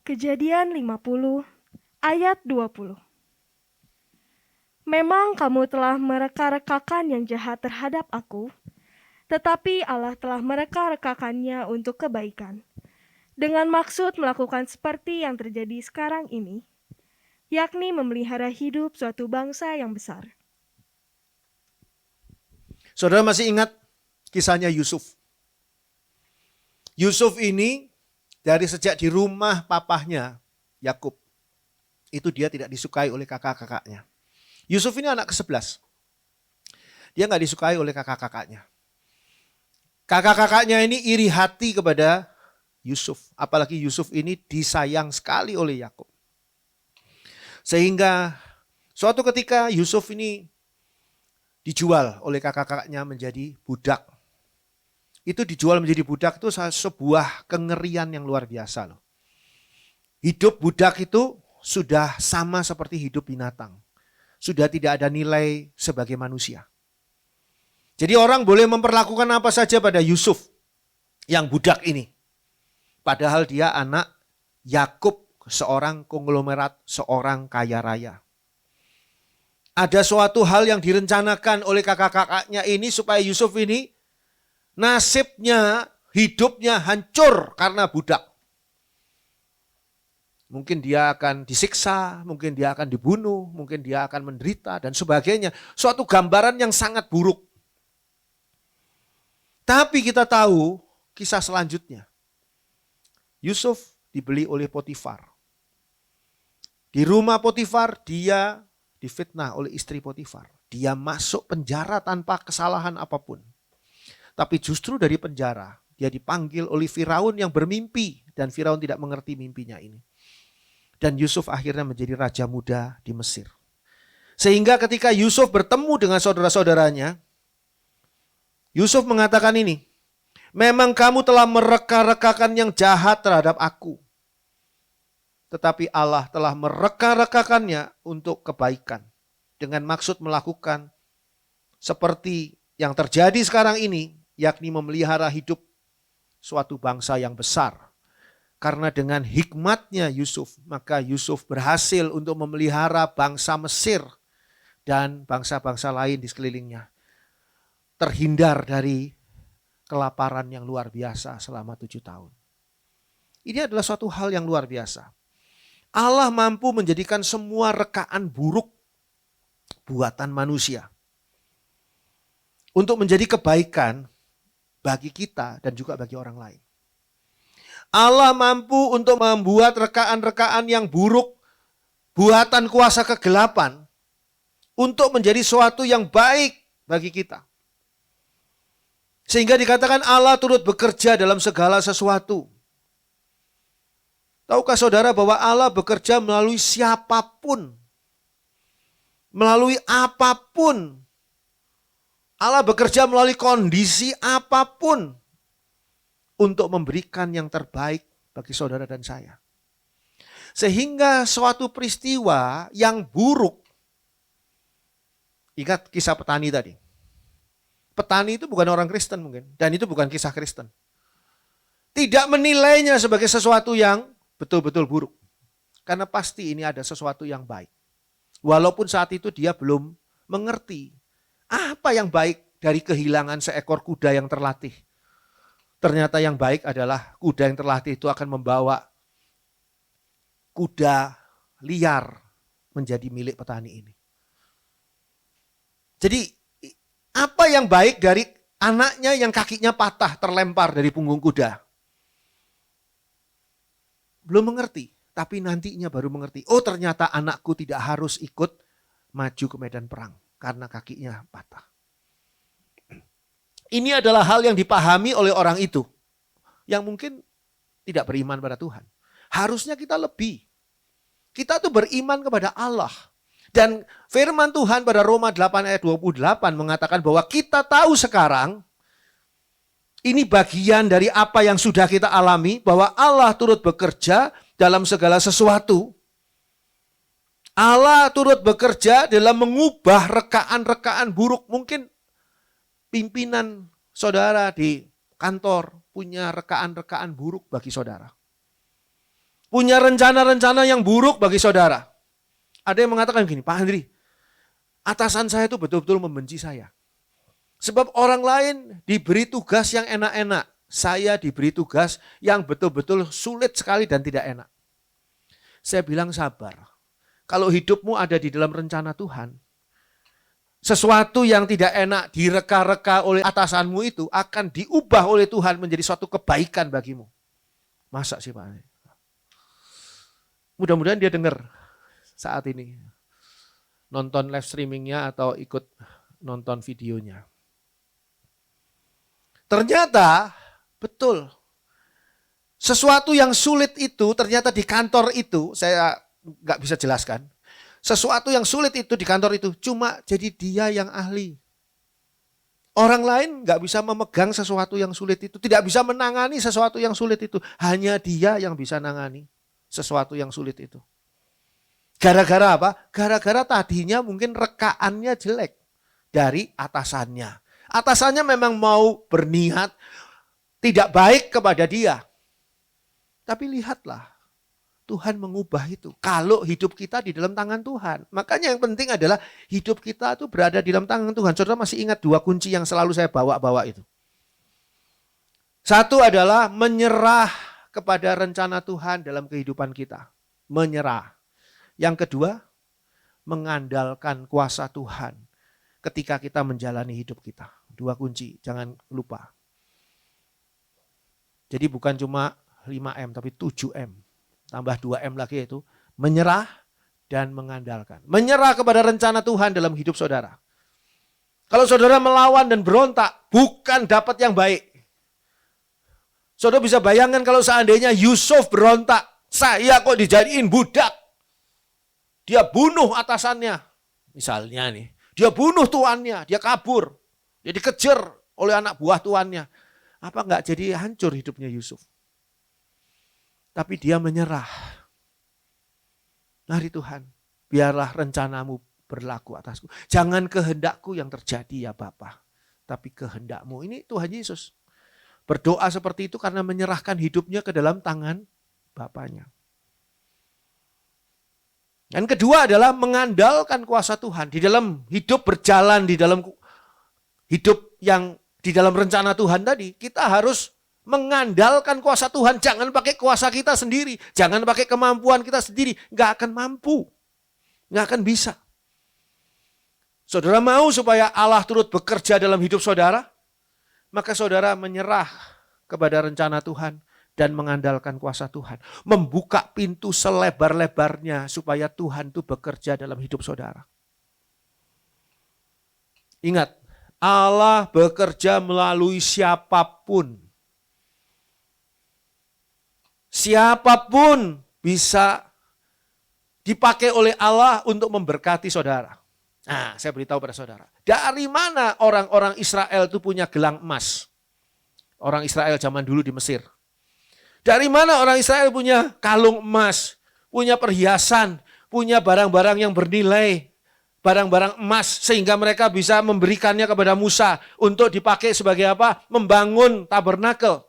Kejadian 50 ayat 20. Memang kamu telah mereka-rekakan yang jahat terhadap aku, tetapi Allah telah mereka-rekakannya untuk kebaikan, dengan maksud melakukan seperti yang terjadi sekarang ini, yakni memelihara hidup suatu bangsa yang besar. Saudara masih ingat kisahnya Yusuf? Yusuf ini dari sejak di rumah papahnya, Yakub, itu dia tidak disukai oleh kakak-kakaknya. Yusuf ini anak ke-11. Dia nggak disukai oleh kakak-kakaknya. Kakak-kakaknya ini iri hati kepada Yusuf. Apalagi Yusuf ini disayang sekali oleh Yakub. Sehingga suatu ketika Yusuf ini dijual oleh kakak-kakaknya menjadi budak. Itu dijual menjadi budak itu sebuah kengerian yang luar biasa loh. Hidup budak itu sudah sama seperti hidup binatang. Sudah tidak ada nilai sebagai manusia. Jadi orang boleh memperlakukan apa saja pada Yusuf yang budak ini. Padahal dia anak Yakub, seorang konglomerat, seorang kaya raya. Ada suatu hal yang direncanakan oleh kakak-kakaknya ini supaya Yusuf ini nasibnya, hidupnya hancur karena budak. Mungkin dia akan disiksa, mungkin dia akan dibunuh, mungkin dia akan menderita dan sebagainya. Suatu gambaran yang sangat buruk. Tapi kita tahu kisah selanjutnya. Yusuf dibeli oleh Potifar. Di rumah Potifar dia difitnah oleh istri Potifar. Dia masuk penjara tanpa kesalahan apapun. Tapi justru dari penjara dia dipanggil oleh Firaun yang bermimpi. Dan Firaun tidak mengerti mimpinya ini. Dan Yusuf akhirnya menjadi raja muda di Mesir. Sehingga ketika Yusuf bertemu dengan saudara-saudaranya, Yusuf mengatakan ini, memang kamu telah mereka-rekakan yang jahat terhadap aku. Tetapi Allah telah mereka-rekakannya untuk kebaikan. Dengan maksud melakukan seperti yang terjadi sekarang ini, yakni memelihara hidup suatu bangsa yang besar. Karena dengan hikmatnya Yusuf, maka Yusuf berhasil untuk memelihara bangsa Mesir dan bangsa-bangsa lain di sekelilingnya. Terhindar dari kelaparan yang luar biasa selama 7 tahun. Ini adalah suatu hal yang luar biasa. Allah mampu menjadikan semua rekaan buruk buatan manusia untuk menjadi kebaikan bagi kita dan juga bagi orang lain. Allah mampu untuk membuat rekaan-rekaan yang buruk, buatan kuasa kegelapan, untuk menjadi suatu yang baik bagi kita. Sehingga dikatakan Allah turut bekerja dalam segala sesuatu. Tahukah saudara bahwa Allah bekerja melalui siapapun, melalui apapun. Allah bekerja melalui kondisi apapun. Untuk memberikan yang terbaik bagi saudara dan saya. Sehingga suatu peristiwa yang buruk. Ingat kisah petani tadi. Petani itu bukan orang Kristen mungkin. Dan itu bukan kisah Kristen. Tidak menilainya sebagai sesuatu yang betul-betul buruk. Karena pasti ini ada sesuatu yang baik. Walaupun saat itu dia belum mengerti Apa yang baik dari kehilangan seekor kuda yang terlatih? Ternyata yang baik adalah kuda yang terlatih itu akan membawa kuda liar menjadi milik petani ini. Jadi apa yang baik dari anaknya yang kakinya patah terlempar dari punggung kuda? Belum mengerti, tapi nantinya baru mengerti. Oh, ternyata anakku tidak harus ikut maju ke medan perang karena kakinya patah. Ini adalah hal yang dipahami oleh orang itu yang mungkin tidak beriman pada Tuhan. Harusnya kita lebih. Kita tuh beriman kepada Allah. Dan firman Tuhan pada Roma 8 ayat 28 mengatakan bahwa kita tahu sekarang, ini bagian dari apa yang sudah kita alami, bahwa Allah turut bekerja dalam segala sesuatu. Allah turut bekerja dalam mengubah rekaan-rekaan buruk. Mungkin pimpinan saudara di kantor punya rekaan-rekaan buruk bagi saudara. Punya rencana-rencana yang buruk bagi saudara. Ada yang mengatakan begini, Pak Andri, atasan saya itu betul-betul membenci saya. Sebab orang lain diberi tugas yang enak-enak. Saya diberi tugas yang betul-betul sulit sekali dan tidak enak. Saya bilang sabar. Kalau hidupmu ada di dalam rencana Tuhan, sesuatu yang tidak enak direka-reka oleh atasanmu itu akan diubah oleh Tuhan menjadi suatu kebaikan bagimu. Masa sih Pak? Mudah-mudahan dia dengar saat ini. Nonton live streamingnya atau ikut nonton videonya. Ternyata betul. Sesuatu yang sulit itu ternyata di kantor itu, saya nggak bisa jelaskan. Sesuatu yang sulit itu di kantor itu cuma jadi dia yang ahli. Orang lain nggak bisa memegang sesuatu yang sulit itu, tidak bisa menangani sesuatu yang sulit itu. Hanya dia yang bisa nangani sesuatu yang sulit itu. Gara-gara apa? Gara-gara tadinya mungkin rekaannya jelek dari atasannya. Atasannya memang mau berniat tidak baik kepada dia. Tapi lihatlah, Tuhan mengubah itu. Kalau hidup kita di dalam tangan Tuhan. Makanya yang penting adalah hidup kita itu berada di dalam tangan Tuhan. Saudara masih ingat dua kunci yang selalu saya bawa-bawa itu. Satu adalah menyerah kepada rencana Tuhan dalam kehidupan kita. Menyerah. Yang kedua, mengandalkan kuasa Tuhan ketika kita menjalani hidup kita. Dua kunci, jangan lupa. Jadi bukan cuma 5M, tapi 7M. Tambah 2M lagi yaitu menyerah dan mengandalkan. Menyerah kepada rencana Tuhan dalam hidup saudara. Kalau saudara melawan dan berontak, bukan dapat yang baik. Saudara bisa bayangkan kalau seandainya Yusuf berontak, saya kok dijadiin budak. Dia bunuh atasannya. Misalnya nih, dia bunuh tuannya, dia kabur. Dia dikejar oleh anak buah tuannya. Apa enggak jadi hancur hidupnya Yusuf? Tapi dia menyerah. Mari Tuhan, biarlah rencanamu berlaku atasku. Jangan kehendakku yang terjadi ya Bapa, tapi kehendakmu. Ini Tuhan Yesus berdoa seperti itu karena menyerahkan hidupnya ke dalam tangan Bapaknya. Dan kedua adalah mengandalkan kuasa Tuhan. Di dalam hidup berjalan, di dalam hidup yang di dalam rencana Tuhan tadi, kita harus mengandalkan kuasa Tuhan. Jangan pakai kuasa kita sendiri. Jangan pakai kemampuan kita sendiri. Nggak akan mampu. Nggak akan bisa. Saudara mau supaya Allah turut bekerja dalam hidup saudara? Maka saudara menyerah kepada rencana Tuhan dan mengandalkan kuasa Tuhan. Membuka pintu selebar-lebarnya supaya Tuhan itu bekerja dalam hidup saudara. Ingat, Allah bekerja melalui siapapun. Siapapun bisa dipakai oleh Allah untuk memberkati saudara. Nah, saya beritahu pada saudara. Dari mana orang-orang Israel itu punya gelang emas? Orang Israel zaman dulu di Mesir. Dari mana orang Israel punya kalung emas, punya perhiasan, punya barang-barang yang bernilai, barang-barang emas, sehingga mereka bisa memberikannya kepada Musa untuk dipakai sebagai apa? Membangun tabernakel.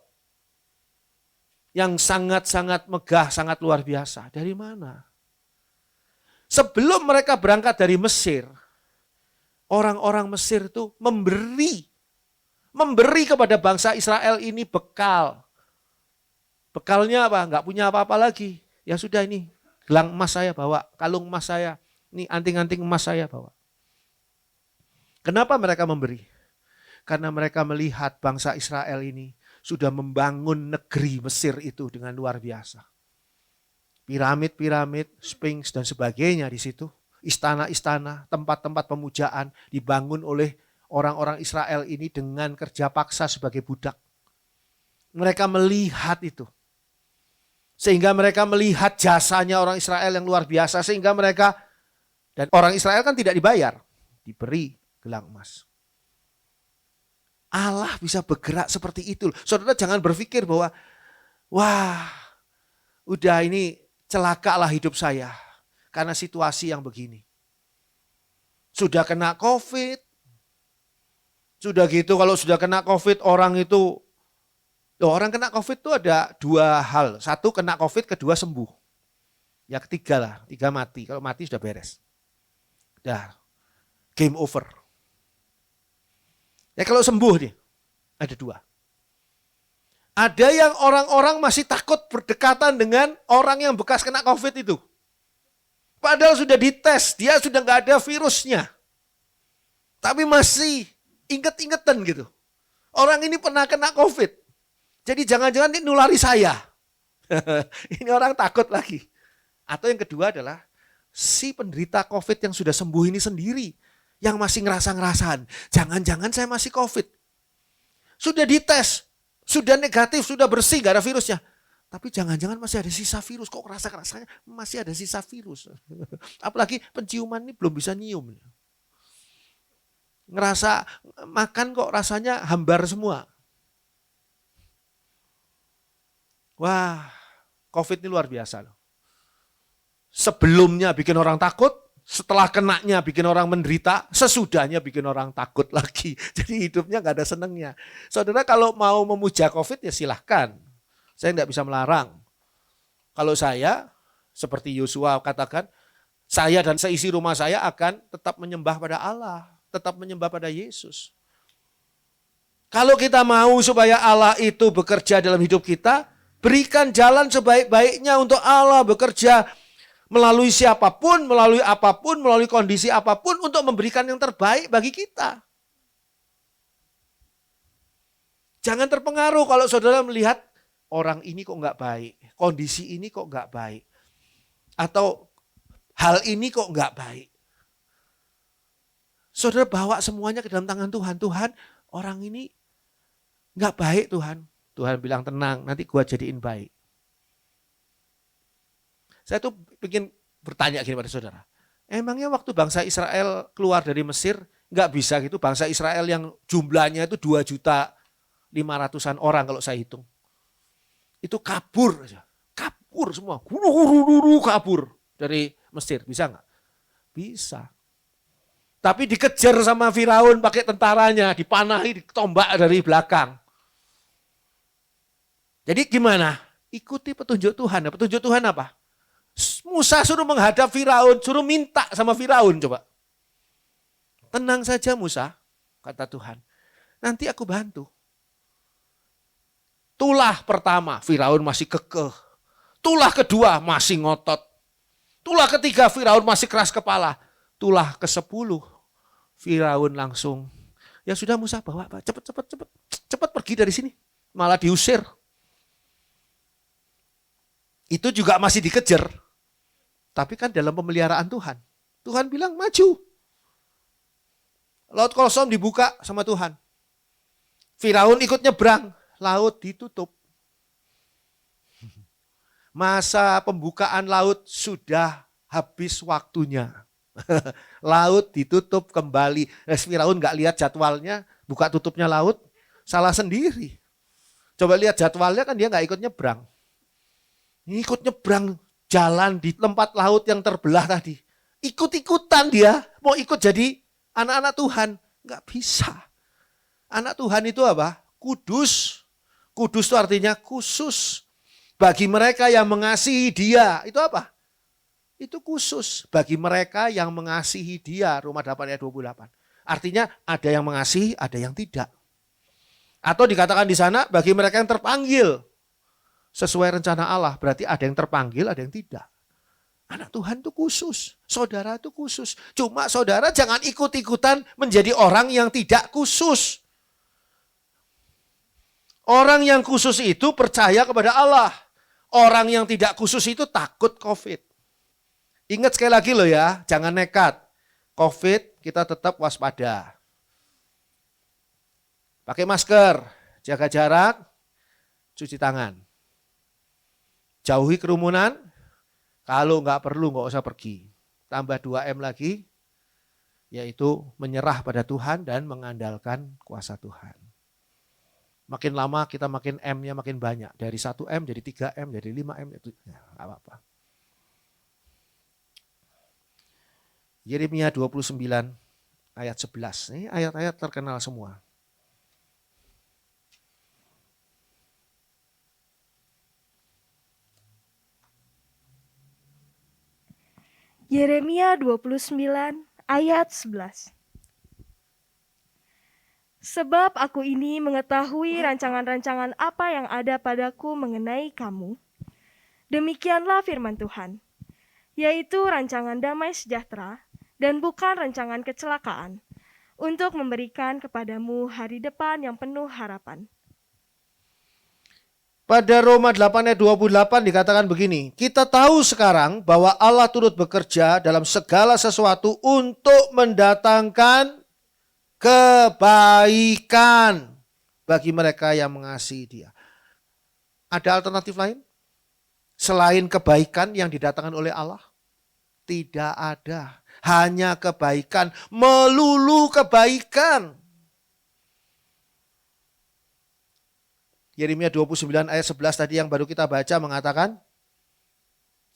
Yang sangat-sangat megah, sangat luar biasa. Dari mana? Sebelum mereka berangkat dari Mesir, orang-orang Mesir itu memberi kepada bangsa Israel ini bekal. Bekalnya apa? Enggak punya apa-apa lagi. Ya sudah, ini gelang emas saya bawa, kalung emas saya, ini anting-anting emas saya bawa. Kenapa mereka memberi? Karena mereka melihat bangsa Israel ini sudah membangun negeri Mesir itu dengan luar biasa. Piramid-piramid, Sphinx dan sebagainya di situ. Istana-istana, tempat-tempat pemujaan dibangun oleh orang-orang Israel ini dengan kerja paksa sebagai budak. Mereka melihat itu. Sehingga mereka melihat jasanya orang Israel yang luar biasa. Sehingga mereka, dan orang Israel kan tidak dibayar. Diberi gelang emas. Allah bisa bergerak seperti itu. Saudara jangan berpikir bahwa, wah udah ini celaka lah hidup saya. Karena situasi yang begini. Sudah kena COVID. Sudah gitu kalau sudah kena COVID orang itu, orang kena COVID itu ada dua hal. Satu kena COVID, kedua sembuh. Ya ketiga lah, tiga mati. Kalau mati sudah beres. Udah, game over. Ya kalau sembuh nih, ada dua. Ada yang orang-orang masih takut berdekatan dengan orang yang bekas kena COVID itu. Padahal sudah dites, dia sudah nggak ada virusnya. Tapi masih inget-ingetan gitu. Orang ini pernah kena COVID. Jadi jangan-jangan ini nulari saya. Ini orang takut lagi. Atau yang kedua adalah si penderita COVID yang sudah sembuh ini sendiri. Yang masih ngerasa-ngerasaan. Jangan-jangan saya masih COVID. Sudah dites. Sudah negatif, sudah bersih, gak ada virusnya. Tapi jangan-jangan masih ada sisa virus. Kok rasa-rasanya masih ada sisa virus. Apalagi penciuman ini belum bisa nyium. Ngerasa makan kok rasanya hambar semua. Wah, COVID ini luar biasa loh. Sebelumnya bikin orang takut, setelah kenanya bikin orang menderita, sesudahnya bikin orang takut lagi. Jadi hidupnya gak ada senengnya. Saudara kalau mau memuja COVID ya silahkan. Saya tidak bisa melarang. Kalau saya, seperti Yosua katakan, saya dan seisi rumah saya akan tetap menyembah pada Allah. Tetap menyembah pada Yesus. Kalau kita mau supaya Allah itu bekerja dalam hidup kita, berikan jalan sebaik-baiknya untuk Allah bekerja melalui siapapun, melalui apapun, melalui kondisi apapun untuk memberikan yang terbaik bagi kita. Jangan terpengaruh kalau saudara melihat orang ini kok nggak baik, kondisi ini kok nggak baik, atau hal ini kok nggak baik. Saudara bawa semuanya ke dalam tangan Tuhan. Tuhan, orang ini nggak baik Tuhan. Tuhan bilang tenang, nanti gua jadiin baik. Saya tuh ingin bertanya gini pada saudara. Emangnya waktu bangsa Israel keluar dari Mesir, nggak bisa gitu bangsa Israel yang jumlahnya itu 2.500.000 orang kalau saya hitung. Itu kabur aja. Kabur semua. Guru kabur dari Mesir. Bisa nggak? Bisa. Tapi dikejar sama Firaun pakai tentaranya, dipanahi, ditombak dari belakang. Jadi gimana? Ikuti petunjuk Tuhan. Petunjuk Tuhan apa? Musa suruh menghadap Firaun, suruh minta sama Firaun coba. Tenang saja Musa, kata Tuhan. Nanti aku bantu. Tulah pertama, Firaun masih kekeh. Tulah kedua masih ngotot. Tulah ketiga, Firaun masih keras kepala. Tulah ke-10, Firaun langsung. Ya sudah Musa bawa, cepat pergi dari sini. Malah diusir. Itu juga masih dikejar. Tapi kan dalam pemeliharaan Tuhan. Tuhan bilang maju. Laut kosong dibuka sama Tuhan. Firaun ikut nyebrang. Laut ditutup. Masa pembukaan laut sudah habis waktunya. Laut ditutup kembali. Firaun gak lihat jadwalnya. Buka tutupnya laut. Salah sendiri. Coba lihat jadwalnya kan dia gak ikut nyebrang. Ikut nyebrang jalan di tempat laut yang terbelah tadi. Ikut-ikutan dia. Mau ikut jadi anak-anak Tuhan. Nggak bisa. Anak Tuhan itu apa? Kudus. Kudus itu artinya khusus. Bagi mereka yang mengasihi dia. Itu apa? Itu khusus. Bagi mereka yang mengasihi dia. Roma 8 ayat 28. Artinya ada yang mengasihi, ada yang tidak. Atau dikatakan di sana bagi mereka yang terpanggil sesuai rencana Allah. Berarti ada yang terpanggil, ada yang tidak. Anak Tuhan itu khusus, saudara itu khusus. Cuma saudara jangan ikut-ikutan menjadi orang yang tidak khusus. Orang yang khusus itu percaya kepada Allah. Orang yang tidak khusus itu takut COVID. Ingat sekali lagi loh ya, jangan nekat. COVID kita tetap waspada. Pakai masker, jaga jarak, cuci tangan. Jauhi kerumunan, kalau nggak perlu nggak usah pergi. Tambah 2M lagi, yaitu menyerah pada Tuhan dan mengandalkan kuasa Tuhan. Makin lama kita makin M-nya makin banyak. Dari 1M jadi 3M, jadi 5M, itu ya, nggak apa-apa. Yeremia 29 ayat 11. Ini ayat-ayat terkenal semua. Yeremia 29 ayat 11. Sebab aku ini mengetahui rancangan-rancangan apa yang ada padaku mengenai kamu. Demikianlah firman Tuhan, yaitu rancangan damai sejahtera dan bukan rancangan kecelakaan, untuk memberikan kepadamu hari depan yang penuh harapan. Pada Roma 8 ayat 28 dikatakan begini, kita tahu sekarang bahwa Allah turut bekerja dalam segala sesuatu untuk mendatangkan kebaikan bagi mereka yang mengasihi Dia. Ada alternatif lain? Selain kebaikan yang didatangkan oleh Allah? Tidak ada. Hanya kebaikan, melulu kebaikan. Yeremia 29 ayat 11 tadi yang baru kita baca mengatakan,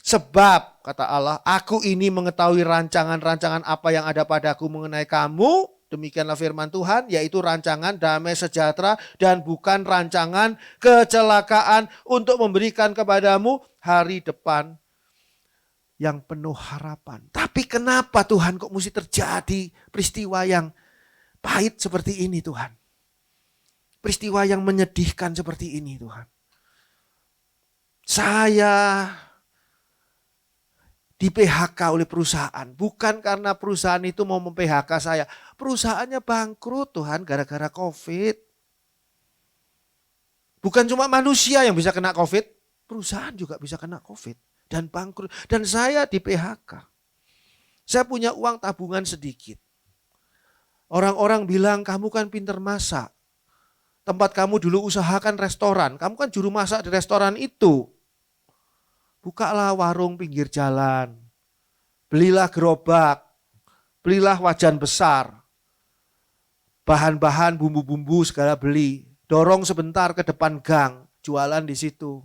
sebab kata Allah, aku ini mengetahui rancangan-rancangan apa yang ada padaku mengenai kamu. Demikianlah firman Tuhan, yaitu rancangan damai sejahtera dan bukan rancangan kecelakaan, untuk memberikan kepadamu hari depan yang penuh harapan. Tapi kenapa Tuhan kok mesti terjadi peristiwa yang pahit seperti ini Tuhan? Peristiwa yang menyedihkan seperti ini Tuhan. Saya di PHK oleh perusahaan. Bukan karena perusahaan itu mau mem-PHK saya. Perusahaannya bangkrut Tuhan gara-gara COVID. Bukan cuma manusia yang bisa kena COVID. Perusahaan juga bisa kena COVID. Dan bangkrut. Dan saya di PHK. Saya punya uang tabungan sedikit. Orang-orang bilang kamu kan pinter masak. Tempat kamu dulu usahakan restoran. Kamu kan juru masak di restoran itu. Bukalah warung pinggir jalan. Belilah gerobak. Belilah wajan besar. Bahan-bahan bumbu-bumbu segala beli. Dorong sebentar ke depan gang. Jualan di situ.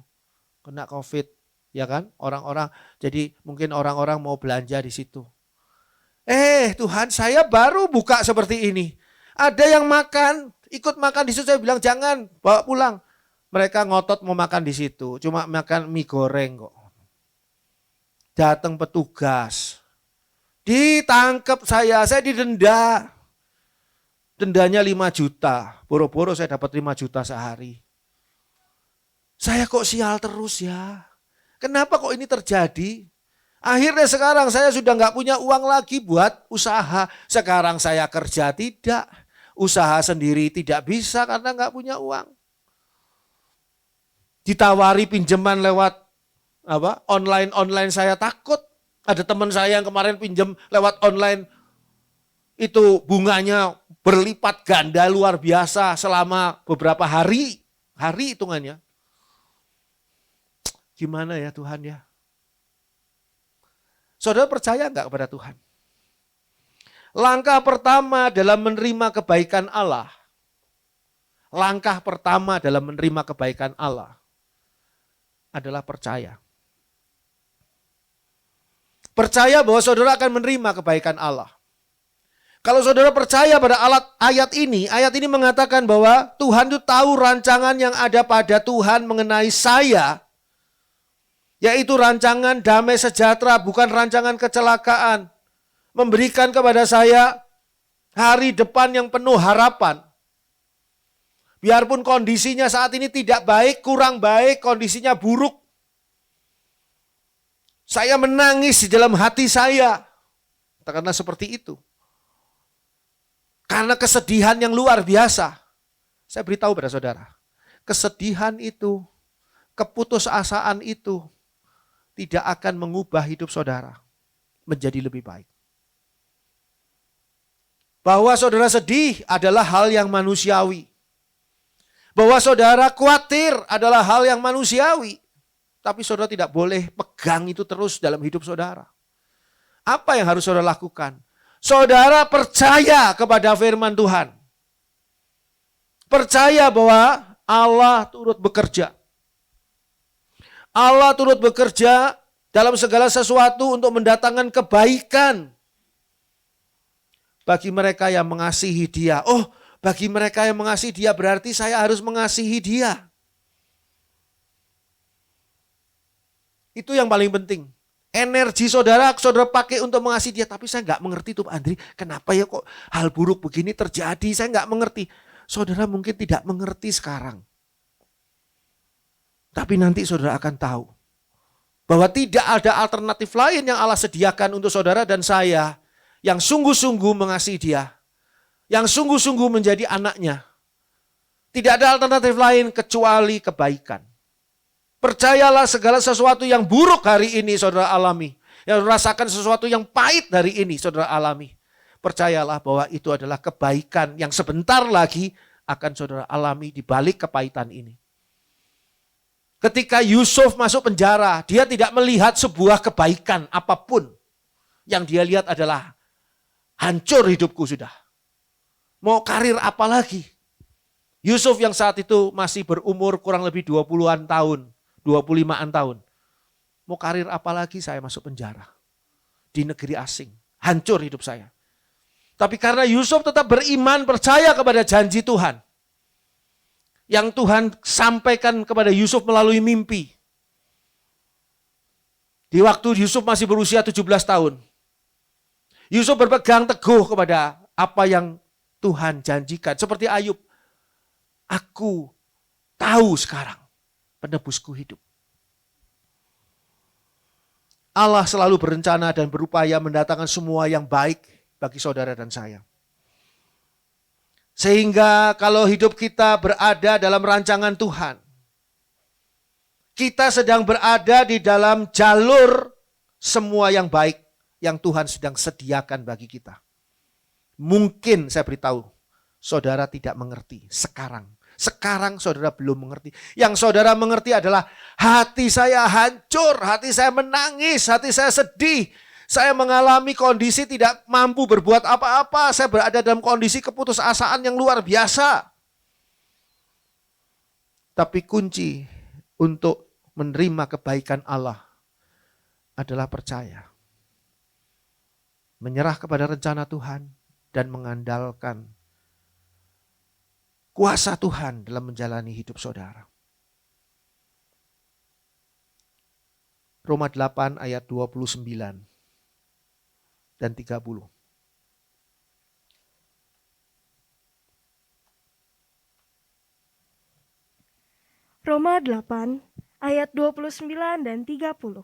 Kena COVID. Ya kan? Orang-orang. Jadi mungkin orang-orang mau belanja di situ. Tuhan, saya baru buka seperti ini. Ada yang makan. Ikut makan di situ, saya bilang jangan, bawa pulang. Mereka ngotot mau makan di situ, cuma makan mie goreng kok. Datang petugas, ditangkap saya didenda. Dendanya 5 juta, boro-boro saya dapat 5 juta sehari. Saya kok sial terus ya, kenapa kok ini terjadi? Akhirnya sekarang saya sudah gak punya uang lagi buat usaha, sekarang saya kerja tidak. Usaha sendiri tidak bisa karena nggak punya uang. Ditawari pinjaman lewat online saya takut. Ada teman saya yang kemarin pinjam lewat online, itu bunganya berlipat ganda luar biasa selama beberapa hari hitungannya. Gimana ya Tuhan ya? Saudara percaya nggak kepada Tuhan? Langkah pertama dalam menerima kebaikan Allah. Langkah pertama dalam menerima kebaikan Allah adalah percaya. Percaya bahwa saudara akan menerima kebaikan Allah. Kalau saudara percaya pada ayat ini mengatakan bahwa Tuhan itu tahu rancangan yang ada pada Tuhan mengenai saya. Yaitu rancangan damai sejahtera, bukan rancangan kecelakaan. Memberikan kepada saya hari depan yang penuh harapan. Biarpun kondisinya saat ini tidak baik, kurang baik, kondisinya buruk. Saya menangis di dalam hati saya. Karena seperti itu. Karena kesedihan yang luar biasa. Saya beritahu pada saudara. Kesedihan itu, keputusasaan itu tidak akan mengubah hidup saudara menjadi lebih baik. Bahwa saudara sedih adalah hal yang manusiawi. Bahwa saudara khawatir adalah hal yang manusiawi. Tapi saudara tidak boleh pegang itu terus dalam hidup saudara. Apa yang harus saudara lakukan? Saudara percaya kepada firman Tuhan. Percaya bahwa Allah turut bekerja. Allah turut bekerja dalam segala sesuatu untuk mendatangkan kebaikan bagi mereka yang mengasihi Dia. Oh, bagi mereka yang mengasihi Dia berarti saya harus mengasihi Dia. Itu yang paling penting. Energi saudara pakai untuk mengasihi Dia. Tapi saya nggak mengerti tuh Pak Andri, kenapa ya kok hal buruk begini terjadi, saya nggak mengerti. Saudara mungkin tidak mengerti sekarang. Tapi nanti saudara akan tahu bahwa tidak ada alternatif lain yang Allah sediakan untuk saudara dan saya yang sungguh-sungguh mengasihi Dia, yang sungguh-sungguh menjadi anaknya. Tidak ada alternatif lain kecuali kebaikan. Percayalah segala sesuatu yang buruk hari ini saudara alami, yang rasakan sesuatu yang pahit hari ini saudara alami. Percayalah bahwa itu adalah kebaikan yang sebentar lagi akan saudara alami di balik kepahitan ini. Ketika Yusuf masuk penjara, dia tidak melihat sebuah kebaikan apapun. Yang dia lihat adalah hancur hidupku sudah. Mau karir apa lagi? Yusuf yang saat itu masih berumur kurang lebih 20-an tahun, 25-an tahun. Mau karir apa lagi saya masuk penjara di negeri asing. Hancur hidup saya. Tapi karena Yusuf tetap beriman, percaya kepada janji Tuhan. Yang Tuhan sampaikan kepada Yusuf melalui mimpi. Di waktu Yusuf masih berusia 17 tahun. Yusuf berpegang teguh kepada apa yang Tuhan janjikan. Seperti Ayub. Aku tahu sekarang penebusku hidup. Allah selalu berencana dan berupaya mendatangkan semua yang baik bagi saudara dan saya. Sehingga kalau hidup kita berada dalam rancangan Tuhan, kita sedang berada di dalam jalur semua yang baik yang Tuhan sedang sediakan bagi kita. Mungkin saya beritahu, saudara tidak mengerti sekarang. Sekarang saudara belum mengerti. Yang saudara mengerti adalah hati saya hancur, hati saya menangis, hati saya sedih. Saya mengalami kondisi tidak mampu berbuat apa-apa. Saya berada dalam kondisi keputusasaan yang luar biasa. Tapi kunci untuk menerima kebaikan Allah adalah percaya. Menyerah kepada rencana Tuhan dan mengandalkan kuasa Tuhan dalam menjalani hidup saudara. Roma 8 ayat 29 dan 30. Roma 8 ayat 29 dan 30.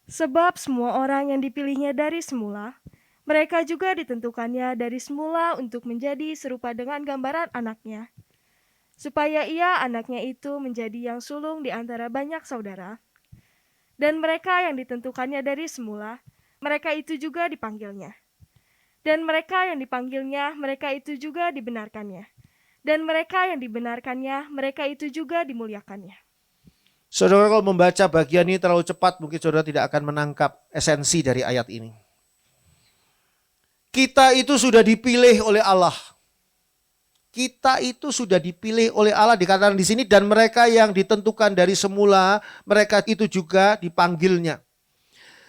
Sebab semua orang yang dipilihnya dari semula, mereka juga ditentukannya dari semula untuk menjadi serupa dengan gambaran anaknya, supaya ia anaknya itu menjadi yang sulung di antara banyak saudara. Dan mereka yang ditentukannya dari semula, mereka itu juga dipanggilnya. Dan mereka yang dipanggilnya, mereka itu juga dibenarkannya. Dan mereka yang dibenarkannya, mereka itu juga dimuliakannya. Saudara kalau membaca bagian ini terlalu cepat, mungkin saudara tidak akan menangkap esensi dari ayat ini. Kita itu sudah dipilih oleh Allah. Kita itu sudah dipilih oleh Allah, dikatakan di sini, dan mereka yang ditentukan dari semula, mereka itu juga dipanggilnya.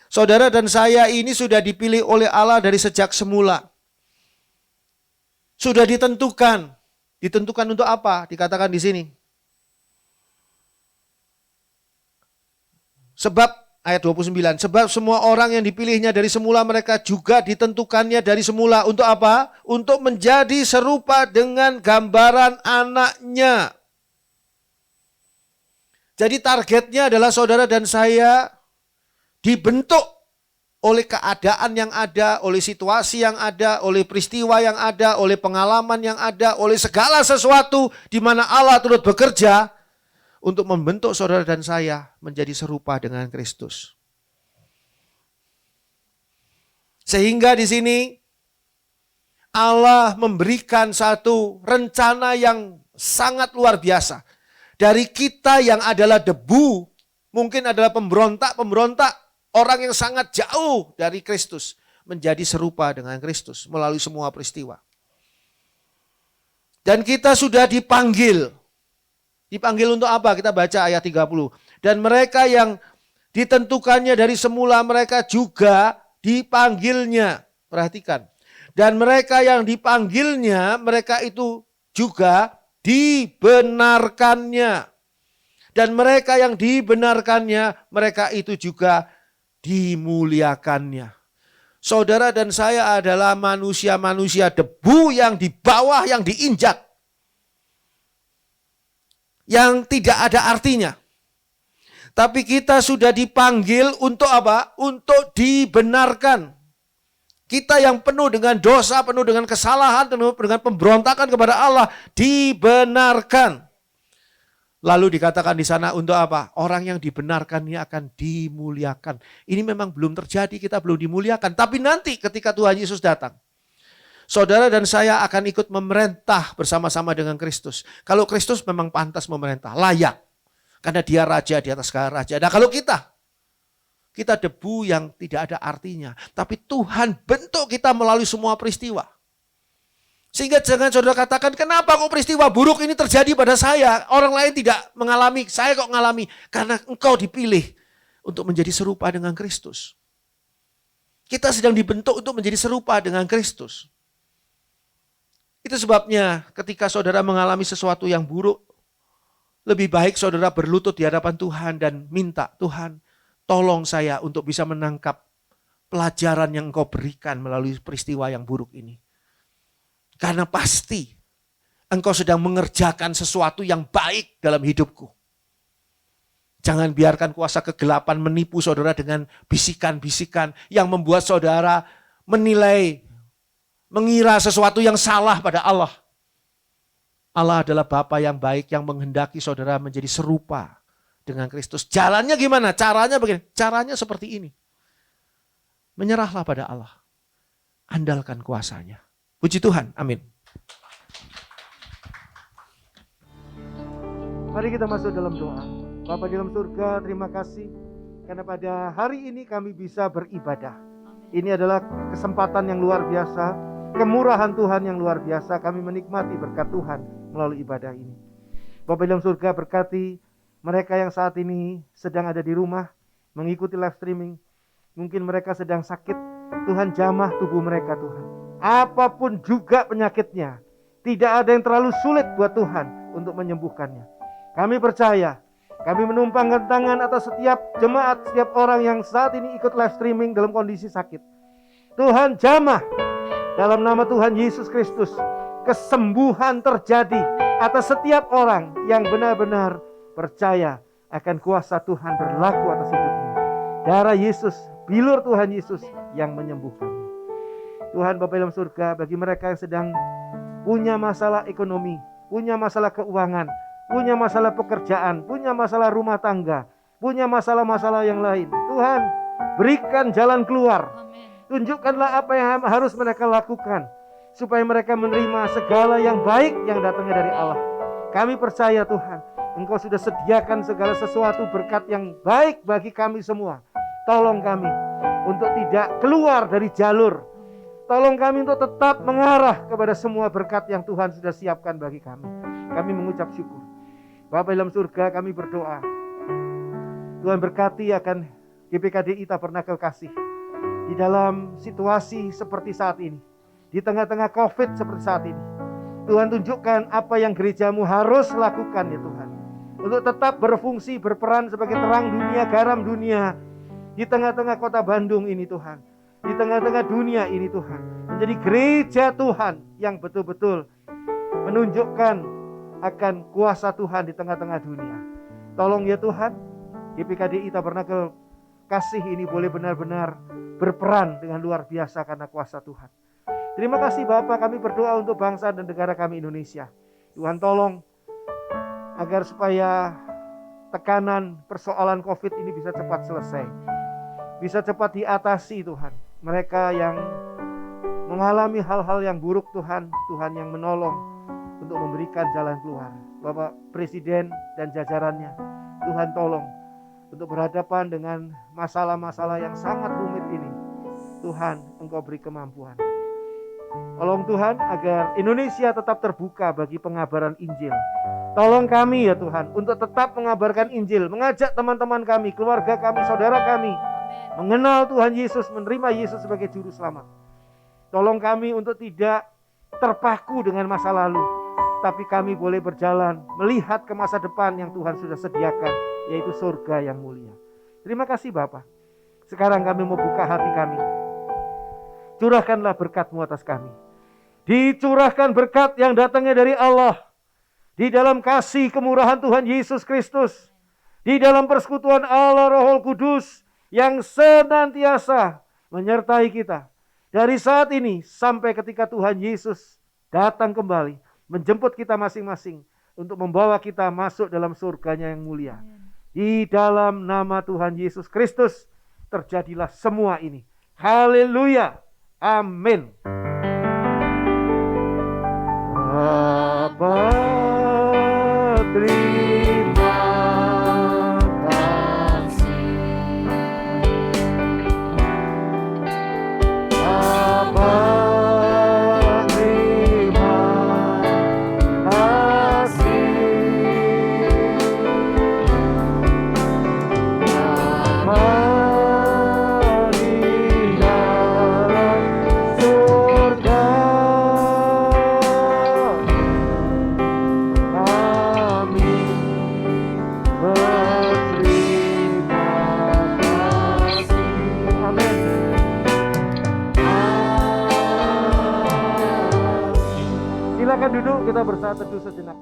Saudara dan saya ini sudah dipilih oleh Allah dari sejak semula. Sudah ditentukan. Ditentukan untuk apa? Dikatakan di sini. Sebab Ayat 29, sebab semua orang yang dipilihnya dari semula mereka juga ditentukannya dari semula. Untuk apa? Untuk menjadi serupa dengan gambaran anaknya. Jadi targetnya adalah saudara dan saya dibentuk oleh keadaan yang ada, oleh situasi yang ada, oleh peristiwa yang ada, oleh pengalaman yang ada, oleh segala sesuatu di mana Allah turut bekerja untuk membentuk saudara dan saya menjadi serupa dengan Kristus. Sehingga di sini Allah memberikan satu rencana yang sangat luar biasa. Dari kita yang adalah debu, mungkin adalah pemberontak, orang yang sangat jauh dari Kristus, menjadi serupa dengan Kristus melalui semua peristiwa. Dan kita sudah dipanggil. Dipanggil untuk apa? Kita baca ayat 30. Dan mereka yang ditentukannya dari semula mereka juga dipanggilnya. Perhatikan. Dan mereka yang dipanggilnya, mereka itu juga dibenarkannya. Dan mereka yang dibenarkannya, mereka itu juga dimuliakannya. Saudara dan saya adalah manusia-manusia debu yang di bawah, yang diinjak. Yang tidak ada artinya. Tapi kita sudah dipanggil untuk apa? Untuk dibenarkan. Kita yang penuh dengan dosa, penuh dengan kesalahan, penuh dengan pemberontakan kepada Allah, dibenarkan. Lalu dikatakan di sana untuk apa? Orang yang dibenarkan ini akan dimuliakan. Ini memang belum terjadi, kita belum dimuliakan. Tapi nanti ketika Tuhan Yesus datang, saudara dan saya akan ikut memerintah bersama-sama dengan Kristus. Kalau Kristus memang pantas memerintah, layak. Karena dia raja di atas segala raja. Nah kalau kita debu yang tidak ada artinya. Tapi Tuhan bentuk kita melalui semua peristiwa. Sehingga jangan saudara katakan, kenapa kok peristiwa buruk ini terjadi pada saya? Orang lain tidak mengalami, saya kok mengalami. Karena engkau dipilih untuk menjadi serupa dengan Kristus. Kita sedang dibentuk untuk menjadi serupa dengan Kristus. Itu sebabnya ketika saudara mengalami sesuatu yang buruk, lebih baik saudara berlutut di hadapan Tuhan dan minta, Tuhan tolong saya untuk bisa menangkap pelajaran yang engkau berikan melalui peristiwa yang buruk ini. Karena pasti engkau sedang mengerjakan sesuatu yang baik dalam hidupku. Jangan biarkan kuasa kegelapan menipu saudara dengan bisikan-bisikan yang membuat saudara menilai, mengira sesuatu yang salah pada Allah. Allah adalah Bapa yang baik yang menghendaki saudara menjadi serupa dengan Kristus. Jalannya gimana? Caranya begini. Caranya seperti ini. Menyerahlah pada Allah. Andalkan kuasanya. Puji Tuhan. Amin. Mari kita masuk dalam doa. Bapa di dalam surga, terima kasih. Karena pada hari ini kami bisa beribadah. Ini adalah kesempatan yang luar biasa. Kemurahan Tuhan yang luar biasa. Kami menikmati berkat Tuhan melalui ibadah ini. Bapa dalam surga, berkati mereka yang saat ini sedang ada di rumah mengikuti live streaming. Mungkin mereka sedang sakit. Tuhan jamah tubuh mereka Tuhan. Apapun juga penyakitnya, tidak ada yang terlalu sulit buat Tuhan untuk menyembuhkannya. Kami percaya, kami menumpangkan tangan atas setiap jemaat, setiap orang yang saat ini ikut live streaming dalam kondisi sakit. Tuhan jamah dalam nama Tuhan Yesus Kristus. Kesembuhan terjadi atas setiap orang yang benar-benar percaya akan kuasa Tuhan berlaku atas hidupnya. Darah Yesus, bilur Tuhan Yesus yang menyembuhkannya. Tuhan Bapa dalam surga, bagi mereka yang sedang punya masalah ekonomi, punya masalah keuangan, punya masalah pekerjaan, punya masalah rumah tangga, punya masalah-masalah yang lain, Tuhan berikan jalan keluar. Tunjukkanlah apa yang harus mereka lakukan supaya mereka menerima segala yang baik yang datangnya dari Allah. Kami percaya Tuhan, Engkau sudah sediakan segala sesuatu berkat yang baik bagi kami semua. Tolong kami untuk tidak keluar dari jalur. Tolong kami untuk tetap mengarah kepada semua berkat yang Tuhan sudah siapkan bagi kami. Kami mengucap syukur. Bapa dalam surga, kami berdoa. Tuhan berkati akan GPKDI Tabernakel Kasih. Di dalam situasi seperti saat ini. Di tengah-tengah COVID seperti saat ini. Tuhan tunjukkan apa yang gerejamu harus lakukan ya Tuhan. Untuk tetap berfungsi, berperan sebagai terang dunia, garam dunia. di tengah-tengah kota Bandung ini Tuhan, di tengah-tengah dunia ini Tuhan, menjadi gereja Tuhan yang betul-betul menunjukkan akan kuasa Tuhan di tengah-tengah dunia. Tolong ya Tuhan, GPKDI Tabernakel Kasih ini boleh benar-benar berperan dengan luar biasa karena kuasa Tuhan. Terima kasih Bapa, kami berdoa untuk bangsa dan negara kami Indonesia. Tuhan tolong agar supaya tekanan persoalan COVID ini bisa cepat selesai, bisa cepat diatasi Tuhan. Mereka yang mengalami hal-hal yang buruk Tuhan, Tuhan yang menolong untuk memberikan jalan keluar. Bapak Presiden dan jajarannya, Tuhan tolong untuk berhadapan dengan masalah-masalah yang sangat rumit ini. Tuhan, Engkau beri kemampuan. Tolong Tuhan agar Indonesia tetap terbuka bagi pengabaran Injil. Tolong kami ya Tuhan untuk tetap mengabarkan Injil, mengajak teman-teman kami, keluarga kami, saudara kami mengenal Tuhan Yesus, menerima Yesus sebagai juru selamat. Tolong kami untuk tidak terpaku dengan masa lalu, tapi kami boleh berjalan melihat ke masa depan yang Tuhan sudah sediakan, yaitu surga yang mulia. Terima kasih Bapa. Sekarang kami mau buka hati kami. Curahkanlah berkat-Mu atas kami. Dicurahkan berkat yang datangnya dari Allah, di dalam kasih kemurahan Tuhan Yesus Kristus, di dalam persekutuan Allah Roh Kudus yang senantiasa menyertai kita dari saat ini sampai ketika Tuhan Yesus datang kembali menjemput kita masing-masing untuk membawa kita masuk dalam surganya yang mulia. Di dalam nama Tuhan Yesus Kristus terjadilah semua ini. Haleluya. Amin. Bapa, terima kasih. Bapa, terima kasih. Bapa di dalam surga, kami berterima kasih. Amin. Silakan duduk, kita bersatu teduh sejenak.